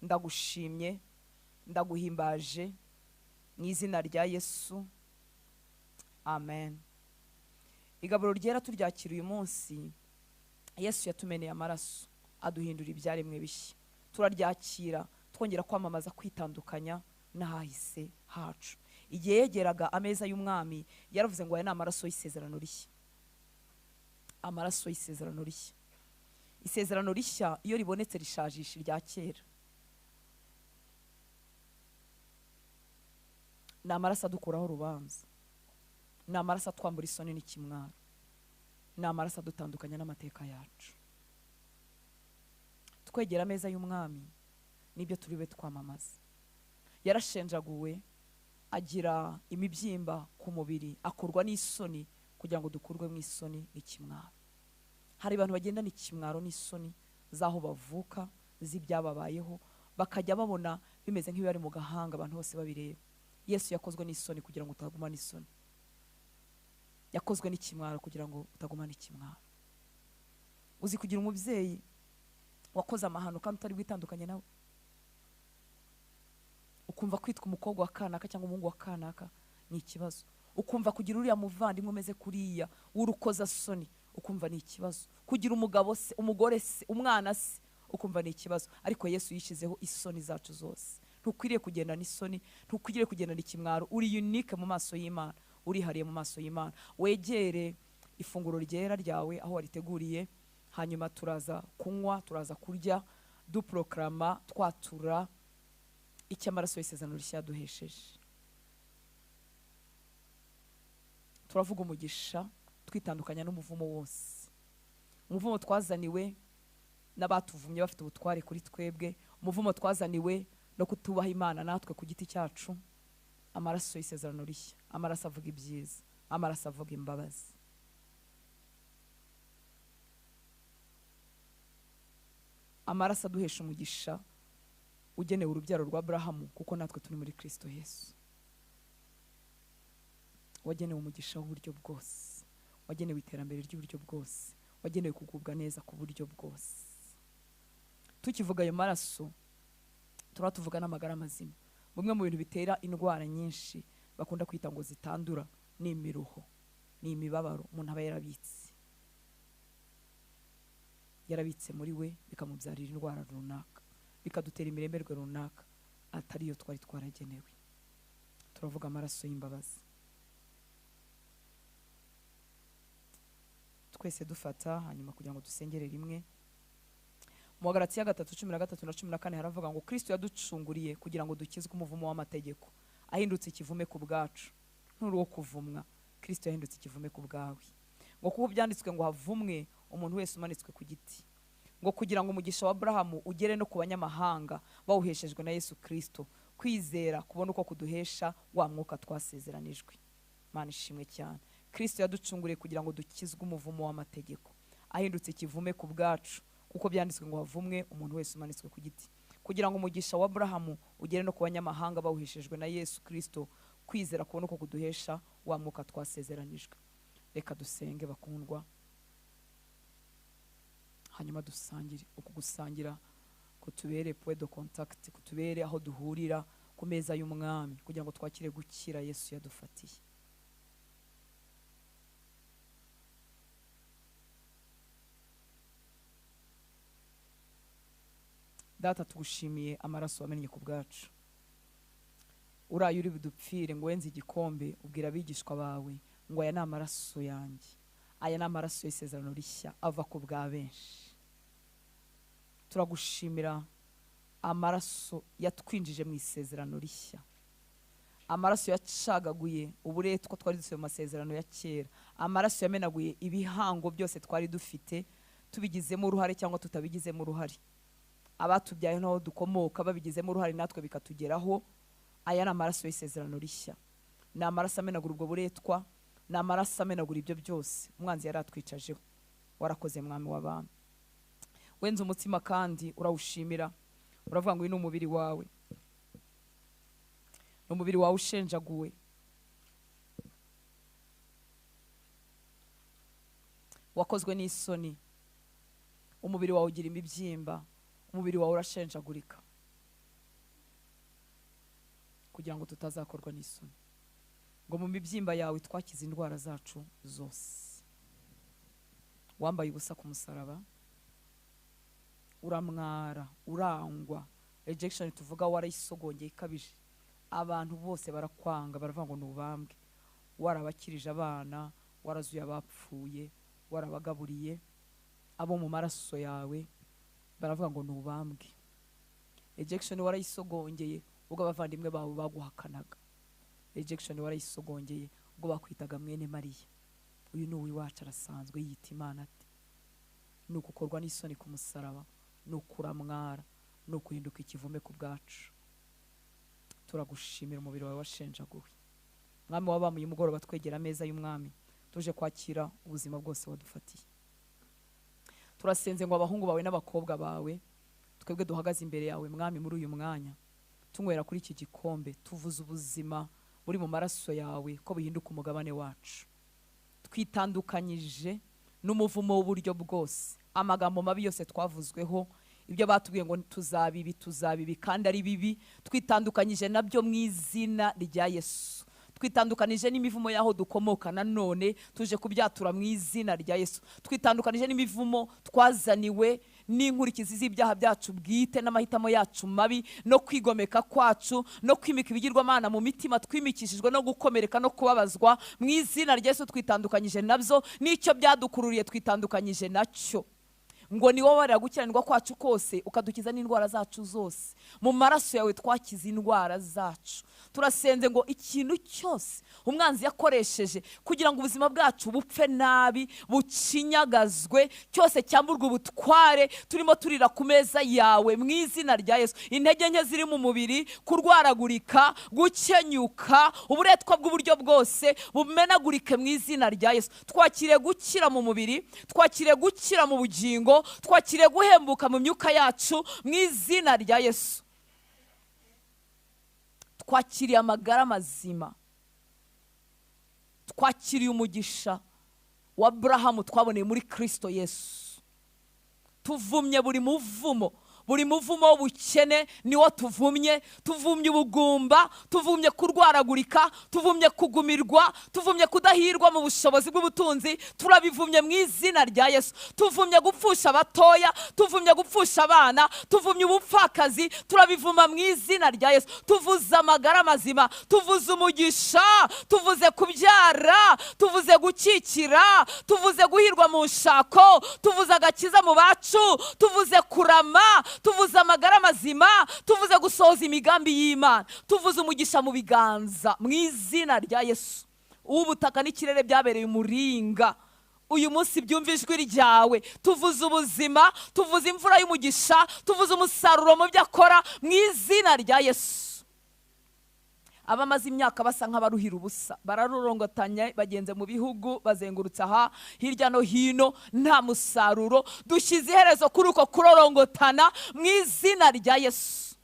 ndagushimye, ndaguhimbaje mu izina rya Yesu, amen. Igaburo ryera turyakira uyu munsi. Yesu yatumeneye amaraso aduhindura ibyaremwe bishya. Turaryakira twongera kwamamaza kwitandukanya n'ahahise hacu. Igihe yegeraga ameza y'umwami yaravuze ngo aya ni amaraso y'isezerano rishya. Amaraso y'isezerano rishya. Isezerano rishya iyo ribonetse rishajisha irya kera. Ni amaraso adukuraho urubanza. Ni amaraso atwambura isoni n'ikimwaro. Ni amaraso adutandukanya n'amateka yacu. Twegera ameza y'umwami nibyo turibe twamamaza. Yarashenjaguwe, agira imibyimba ku mubiri, akorwa n'isoni kugira ngo dukurwe mu isoni n'ikimwaro. Hari abantu bagendana ikimwaro n'isoni zaho bavuka, z'ibyababayeho, bakajya babona bimeze nk'ibari mu gahanga abantu bose babireba. Yesu yakozwe n'isoni kugira ngo utagumana isoni. Yakozwe n'ikimwaro kugira ngo utagumana ikimwaro. Uzi kugira umubyeyi wakoze amahano kandi utari bwitandukanye nawe, ukumva kwitwa umukobwa wa kanaka cyangwa umuhungu wa kanaka ni ikibazo. Ukumva kugira uriya muvandimwe umeze kuriya w'urukoza soni, ukumva ni ikibazo. Kugira umugabo se, umugore se, umwana se, ukumva ni ikibazo. Ariko Yesu yishizeho isoni zacu zose. Ntukwiriye kugendana isoni, ntukwiriye kugendana ikimwaro. Uri unique mu maso y'Imana, urihariye mu maso y'Imana. Wegere ifunguro ryera ryawe aho wariteguriye, hanyuma turaza kunywa, turaza kurya, duproklama, twatura icyo amaraso y'isezerano rishya yaduhesheje. Turavuga umugisha, twitandukanya n'umuvumo wose. Umuvumo twazaniwe n'abatuvumye bafite ubutware kuri twebwe, umuvumo twazaniwe no kutubaha Imana natwe ku giti cyacu. Amaraso y'isezerano rishya, amaraso avuga ibyiza, amaraso avuga imbabazi. Amaraso aduhesha umugisha ugenewe urubyaro rwa Abrahamu, kuko natwe turi muri Kristo Yesu. Wagenewe umugisha w'uburyo bwose, wagenewe iterambere ry'uburyo bwose, wagenewe kugubwa neza ku buryo bwose. Tukivuga ayo maraso turatuvuga n'amagara mazima. Bumwe mu bintu bitera indwara nyinshi bakunda kwita ngo zitandura ni imiruho, ni imibabaro umuntu aba yarabitse muri we, bikamubyarira indwara runaka, bikadutera imiremberwe runaka atari yo twari twaragenewe. Turavuga amaraso y'imbabazi. Twese dufata hanyuma kugira ngo dusengere rimwe. Mu Galatiya 3:13-14 haravuga ngo Kristo yaducunguriye kugira ngo dukizwe umuvumo w'amategeko, ahindutse ikivume ku bwacu. Nturi wo kuvumwa, Kristo yahindutse ikivume ku bwawe. Ngo kuko byanditswe ngo havumwe umuntu wese umanitswe ku giti, ngo kugira ngo umugisha wa Abrahamu ugere no ku banyamahanga bawuheshejwe na Yesu Kristo, kwizera kubona uko kuduhesha wa mwuka twasezeranijwe. Mana ishimwe cyane. Kristo yaducunguriye kugira ngo dukizwe umuvumo w'amategeko, ahindutse ikivume ku bwacu, kuko byanditswe ngo havumwe umuntu wese umanitswe ku giti, kugira ngo umugisha wa Abrahamu ugere no ku banyamahanga bawuheshejwe na Yesu Kristo, kwizera kubona uko kuduhesha wa mwuka twasezeranijwe. Reka dusenge bakundwa, hanyuma dusangire. Uku gusangira kutubere point de contact, kutubere aho duhurira ku meza y'umwami, kugira ngo twakire gukira Yesu yadufatiye. Data, tugushimiye amaraso wamennye ku bwacu. Uraye uri budupfire ngo wenze igikombe, ubwira abigishwa bawe ngo aya ni amaraso yanjye, aya ni amaraso y'isezerano rishya ava ku bwa benshi. Turagushimira amaraso yatwinjije mu isezerano rishya, amaraso yacagaguye uburetwa twari dufite mu masezerano ya kera, amaraso yamenaguye ibihango byose twari dufite, tubigizemo uruhare cyangwa tutabigizemo uruhare. abatubyaye n'aho dukomoka babigizemo uruhare natwe bikatugeraho. Aya ni amaraso y'isezerano rishya, ni amaraso amenagura ubwo buretwa, ni amaraso amenagura ibyo byose umwanzi yari atwicajeho. Warakoze mwami w'abami. Wenze umutima kandi urawushimira, uravuga ngo uyu ni umubiri wawe, ni umubiri wawe ushenjaguwe. Wakozwe n'isoni, umubiri wawe ugira imibyimba, umubiri wawe urashenjagurika kugira ngo tutazakorwa n'isoni. Ngo mu mibyimba yawe twakize indwara zacu zose. Wambaye ubusa ku musaraba, uramwara, urangwa. Rejection tuvuga warayisogongeye ikabije. Abantu bose barakwanga, baravuga ngo nubambwe. Warabakirije abana, warazuye abapfuye, warabagaburiye. Abo mu maraso yawe baravuga ngo nubambwe. Rejection warayisogongeye ubwo abavandimwe bawe baguhakanaga. Rejection warayisogongeye ubwo bakwitaga mwene Mariya. Uyu ni uwiwacu arasanzwe yita Imana ati. Ni ukukorwa n'isoni ku musaraba, ni ukuramwara, ni ukuhinduka ikivume ku bwacu. Turagushimira umubiri wawe washenjaguwe. Mwami w'abami, uyu mugoroba twegera ameza y'umwami, tuje kwakira ubuzima bwose wadufatiye. Turasenze ngo abahungu bawe n'abakobwa bawe twebwe duhagaze imbere yawe mwami muri uyu mwanya, tunywera kuri iki gikombe, tuvuze ubuzima buri mu maraso yawe ko bihinduka umugabane wacu. Twitandukanyije n'umuvumo w'uburyo bwose, amagambo mabi yose twavuzweho, ibyo batubwiye ngo tuzabibi kandi ari bibi, twitandukanyije nabyo mu izina rya Yesu. Twitandukanije n'imivumo yaho dukomoka, nanone tuje kubyatura mu izina rya Yesu. Twitandukanije n'imivumo twazaniwe n'inkurikizi z'ibyaha byacu bwite n'amahitamo yacu mabi no kwigomeka kwacu no kwimika ibigirwamana mu mitima twimikishijwe no gukomereka no kubabazwa. Mu izina rya Yesu twitandukanyije nabyo, n'icyo byadukururiye twitandukanyije nacyo. Ngo ni wowe warira gukiranirwa kwacu kose, ukadukiza n'indwara zacu zose. Mu maraso yawe twakiza indwara zacu. Turasenze ngo ikintu cyose umwanzi yakoresheje kugira ngo ubuzima bwacu bupfe nabi, bukinyagazwe, cyose cyamburwa ubutware, turimo turira ku meza yawe mu izina rya Yesu. Intege nke ziri mu mubiri, kurwaragurika, gukenyuka, uburetwa bw'uburyo bwose bumenagurike mu izina rya Yesu. Twakire gukira mu mubiri, twakire gukira mu bugingo, twakire guhembuka mu myuka yacu mu izina rya Yesu. Twakiriye amagara mazima, twakiriye umugisha wa Abrahamu twaboneye muri Kristo Yesu. Tuvumye buri muvumo, buri muvumo w'ubukene niwo tuvumye. Tuvumye ubugumba, tuvumye kurwaragurika, tuvumye kugumirwa, tuvumye kudahirwa mu bushobozi bw'ubutunzi, turabivumye mu izina rya Yesu. Tuvumye gupfusha abatoya, tuvumye gupfusha abana, tuvumye ubupfakazi, turabivuma mu izina rya Yesu. Tuvuze amagara mazima, tuvuze umugisha, tuvuze kubyara, tuvuze gukikira, tuvuze guhirwa mu nshako, tuvuze agakiza mu bacu, tuvuze kurama, tuvuze amagara mazima, tuvuze gusohoza imigambi y'Imana, tuvuze umugisha mu biganza mu izina rya Yesu. Ubutaka n'ikirere byabereye umuringa, uyu munsi byumva ijwi ryawe. Tuvuze ubuzima, tuvuze imvura y'umugisha, tuvuze umusaruro mu byo akora mu izina rya Yesu. Abamaze imyaka basa nk'abaruhira ubusa, bararurongotanya bagenze mu bihugu bazengurutse aha hirya no hino, nta musaruro. Dushyize iherezo kuri uko kurorongotana mu izina rya Yesu.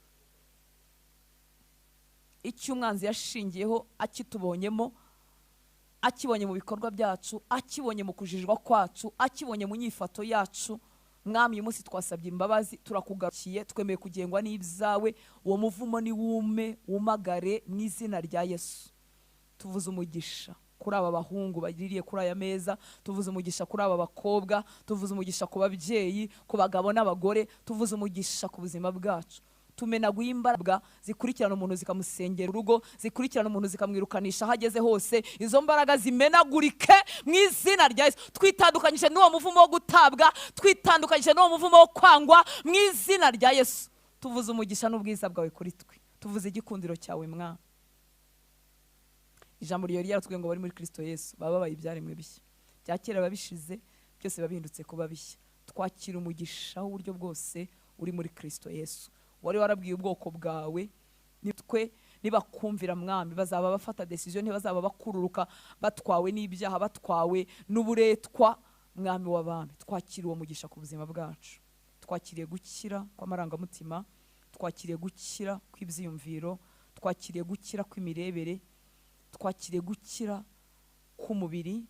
Icyo umwanzi yashingiyeho akitubonyemo, akibonye mu bikorwa byacu, akibonye mu kujijwa kwacu, akibonye mu nyifato yacu, mwami uyu munsi twasabye imbabazi, turakugarukiye, twemeye kugengwa n'ibyawe. Uwo muvumo ni wume, wumagare mu izina rya Yesu. Tuvuze umugisha kuri aba bahungu bagiriye kuri aya meza, tuvuze umugisha kuri aba bakobwa, tuvuze umugisha ku babyeyi, ku bagabo n'abagore, tuvuze umugisha ku buzima bwacu. Tumenaguye imbaraga zikurikirana umuntu zikamusengera urugo, zikurikirana umuntu zikamwirukanisha aho ageze hose. Izo mbaraga zimenagurike mu izina rya Yesu. Twitandukanyije n'uwo muvumo wo gutabwa, twitandukanyije n'uwo muvumo wo kwangwa mu izina rya Yesu. Tuvuze umugisha n'ubwiza bwawe kuri twe, tuvuze igikundiro cyawe mwana. Ijambo ryo ryaratubwiye ngo bari muri Kristo Yesu baba babaye ibyaremwe bishya, bya kera babishize byose babindutse kuba bishya. Twakira umugisha w'uburyo bwose uri muri Kristo Yesu. Wari warabwiye ubwoko bwawe nitwe nibakumvira mwami bazaba bafata decision, ntibazaba bakururuka batwawe n'ibyaha, batwawe n'uburetwa. Mwami w'abami, twakiriye uwo mugisha ku buzima bwacu, twakiriye gukira kw'amarangamutima, twakiriye gukira kw'ibyiyumviro, twakiriye gukira kw'imirebere, twakiriye gukira k'umubiri,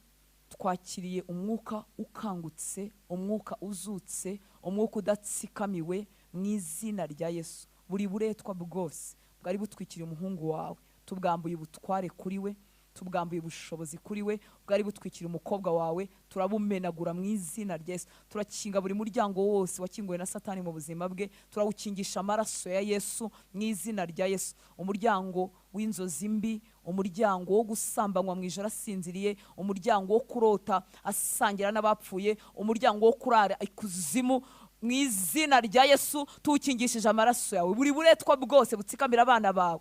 twakiriye umwuka ukangutse, umwuka uzutse, umwuka udatsikamiwe mu izina rya Yesu. Buri buretwa bwose bwari butwikiriye umuhungu wawe, tubwambuye ubutware kuri we, tubwambuye ubushobozi kuri we, bwari butwikiriye umukobwa wawe, turabumenagura mu izina rya Yesu. Turakinga buri muryango wose wakinguwe na Satani mu buzima bwe, turawukingisha amaraso ya Yesu mu izina rya Yesu. Umuryango w'inzozi mbi, umuryango wo gusambanywa mu ijoro asinziriye, umuryango wo kurota asangira n'abapfuye, umuryango wo kurara ikuzimu, mu izina rya Yesu tuwukingishije amaraso yawe. Buri buretwa bwose butsikamira abana bawe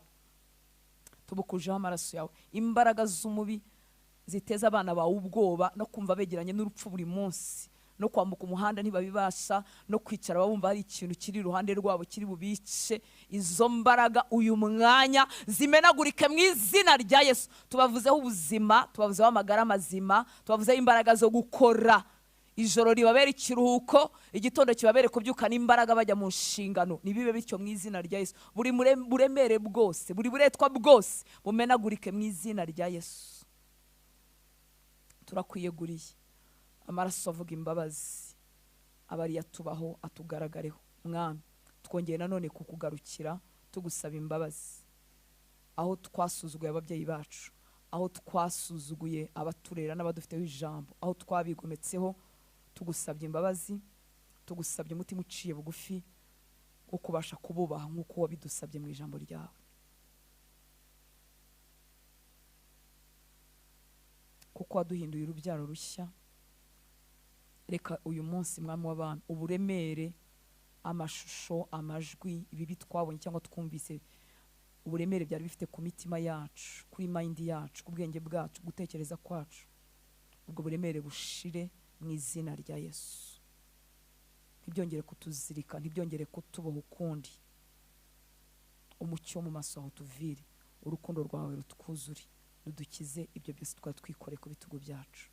tubukujeho amaraso yawe. Imbaraga z'umubi ziteza abana bawe ubwoba no kumva begeranye n'urupfu buri munsi, no kwambuka umuhanda ntibabibasha, no kwicara babumva hari ikintu kiri iruhande rwabo kiri bubice, izo mbaraga uyu mwanya zimenagurike mu izina rya Yesu. Tubavuzeho ubuzima, tubavuzeho amagara mazima, tubavuzeho imbaraga zo gukora. Ijoro ribabere ikiruhuko, igitondo kibabere kubyuka n'imbaraga bajya mu nshingano. Nibibe bityo mu izina rya Yesu. Buri buremere bwose, buri buretwa bwose bumenagurike mu izina rya Yesu. Turakwiyeguriye amaraso avuga imbabazi, abari yatubaho atugaragareho. Mwami, twongeye nanone kukugarukira tugusaba imbabazi aho twasuzuguye ababyeyi bacu, aho twasuzuguye abaturera n'abadufiteho ijambo, aho twabigometseho. Tugusabye imbabazi, tugusabye umutima uciye bugufi wo kubasha kububaha nk'uko wabidusabye mu ijambo ryawe. Kuko waduhinduye urubyaro rushya, reka uyu munsi mwami w'abami uburemere, amashusho, amajwi, ibibi twabonye cyangwa twumvise, uburemere byari bifite ku mitima yacu, kuri mind yacu, ku bwenge bwacu, gutekereza kwacu, ubwo buremere bushire mu izina rya Yesu. Ntibyongere kutuzirika, ntibyongere kutuboha ukundi. Umucyo mu maso aho tuvire, urukundo rwawe rutwuzure, rudukize ibyo byose twari twikore ku bitugu byacu.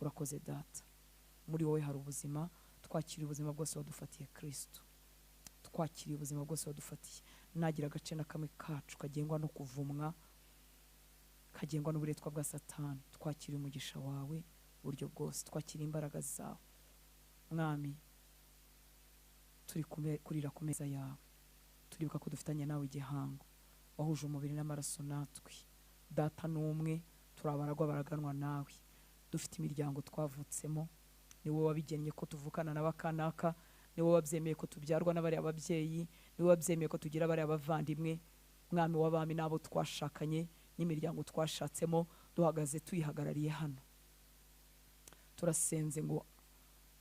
Urakoze Data, muri wowe hari ubuzima. Twakiriye ubuzima bwose wadufatiye Kristo, twakiriye ubuzima bwose wadufatiye. Nagira agace na kamwe kacu kagengwa no kuvumwa, kagengwa n'uburetwa bwa Satani. Twakiriye umugisha wawe buryo bwose, twakiriye imbaraga zawe. Mwami, turi kurira ku meza yawe, turibuka ko dufitanye nawe igihango, wahuje umubiri n'amaraso natwe. Data n'umwe, turabaragwa baraganwa nawe. Dufite imiryango twavutsemo, ni wowe wabigennye ko tuvukana na bakanaka, ni wowe wabyemeye ko tubyarwa n'abari ababyeyi, ni wowe wabyemeye ko tugira abari abavandimwe. Mwami w'abami, n'abo twashakanye n'imiryango twashatsemo, duhagaze tuyihagarariye hano. Turasenze ngo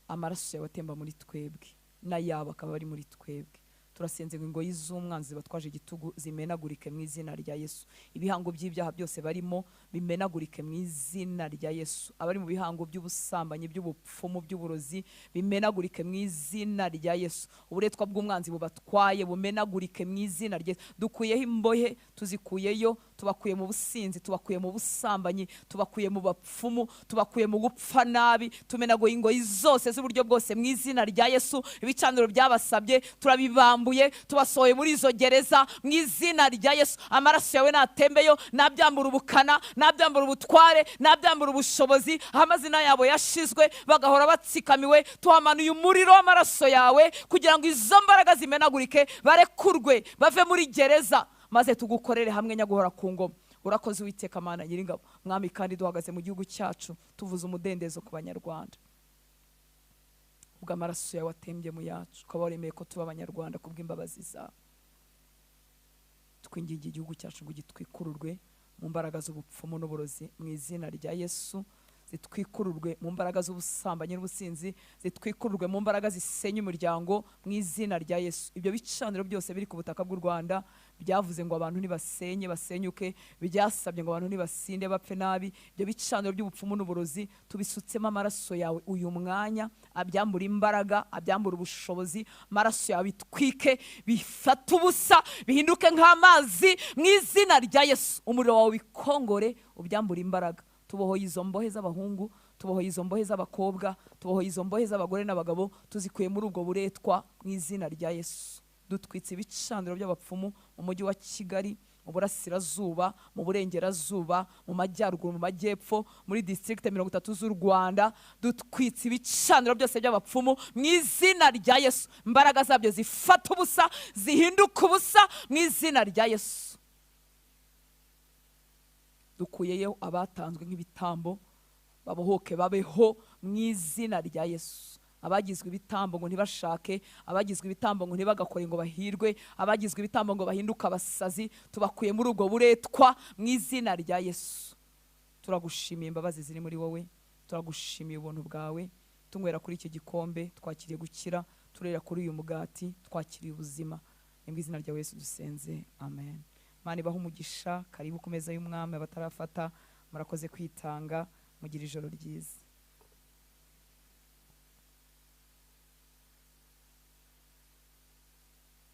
amaraso yawe atemba muri twebwe, n'ayabo akaba ari muri twebwe. Turasenze ngo ingoyi z'umwanzi batwaje igitugu zimenagurike mu izina rya Yesu. Ibihango by'ibyaha byose barimo bimenagurike mu izina rya Yesu. Abari mu bihango by'ubusambanyi, by'ubupfumu, by'uburozi bimenagurike mu izina rya Yesu. Uburetwa bw'umwanzi bubatwaye bumenagurike mu izina rya Yesu. Dukuyeho imbohe, tuzikuyeyo, tubakuye mu businzi, tubakuye mu busambanyi, tubakuye mu bapfumu, tubakuye mu gupfa nabi. Tumenaguye ingoyi zose z'uburyo bwose mu izina rya Yesu. Ibicaniro byabasabye turabibamba, tubasohoye muri izo gereza mu izina rya Yesu. Amaraso yawe natembeyo, nabyambura ubukana, nabyambura ubutware, nabyambura ubushobozi. Amazina yabo yashizwe bagahora batsikamiwe, tuhamanuye umuriro w'amaraso yawe kugira ngo izo mbaraga zimenagurike, barekurwe bave muri gereza, maze tugukorere hamwe nyaguhora ku ngoma. Urakoze Uwiteka Mana Nyiringabo. Mwami, kandi duhagaze mu gihugu cyacu tuvuze umudendezo ku Banyarwanda. Amaraso yawe atembye mu yacu, ukaba waremeye ko tuba Abanyarwanda kubw'imbabazi zawe. Twingingiye igihugu cyacu ngo gitwikururwe mu mbaraga z'ubupfumu n'uburozi mu izina rya Yesu. zitwikururwe mu mbaraga z'ubusambanyi n'ubusinzi, zitwikururwe mu mbaraga zisenya umuryango mu izina rya Yesu. Ibyo bicaniro byose biri ku butaka bw'u Rwanda byavuze ngo abantu ntibasenye basenyuke, byasabye ngo abantu ntibasinde bapfe nabi, ibyo bicaniro by'ubupfumu n'uburozi tubisutsemo amaraso yawe uyu mwanya, abyambura imbaraga, abyambura ubushobozi, amaraso yawe bitwike, bifata ubusa, bihinduke nk'amazi mu izina rya Yesu. Umuriro wawe bikongore, ubyambura imbaraga. Tubohoye izo mbohe z'abahungu, tubohoye izo mbohe z'abakobwa, tubohoye izo mbohe z'abagore n'abagabo, tuzikuye muri ubwo buretwa mu izina rya Yesu. Dutwitse ibicaniro by'abapfumu mu mujyi wa Kigali, mu burasirazuba, mu burengerazuba, mu majyaruguru, mu majyepfo, muri district 30 z'u Rwanda. Dutwitse ibicaniro byose by'abapfumu mu izina rya Yesu. Imbaraga zabyo zifata ubusa, zihinduka ubusa mu izina rya Yesu. Dukuyeyo abatanzwe nk'ibitambo, babohoke babeho mu izina rya Yesu. Abagizwe ibitambo ngo ntibashake, abagizwe ibitambo ngo ntibagakore ngo bahirwe, abagizwe ibitambo ngo bahinduke abasazi, tubakuye muri ubwo buretwa mu izina rya Yesu. Turagushimiye imbabazi ziri muri wowe, turagushimiye ubuntu bwawe. Tunywera kuri iki gikombe twakiriye gukira, turera kuri uyu mugati twakiriye ubuzima. Mu izina rya Yesu dusenze, amen. Imana ibahe umugisha. Karibu ku meza y'umwami. Abatarafata murakoze kwitanga, mugira ijoro ryiza.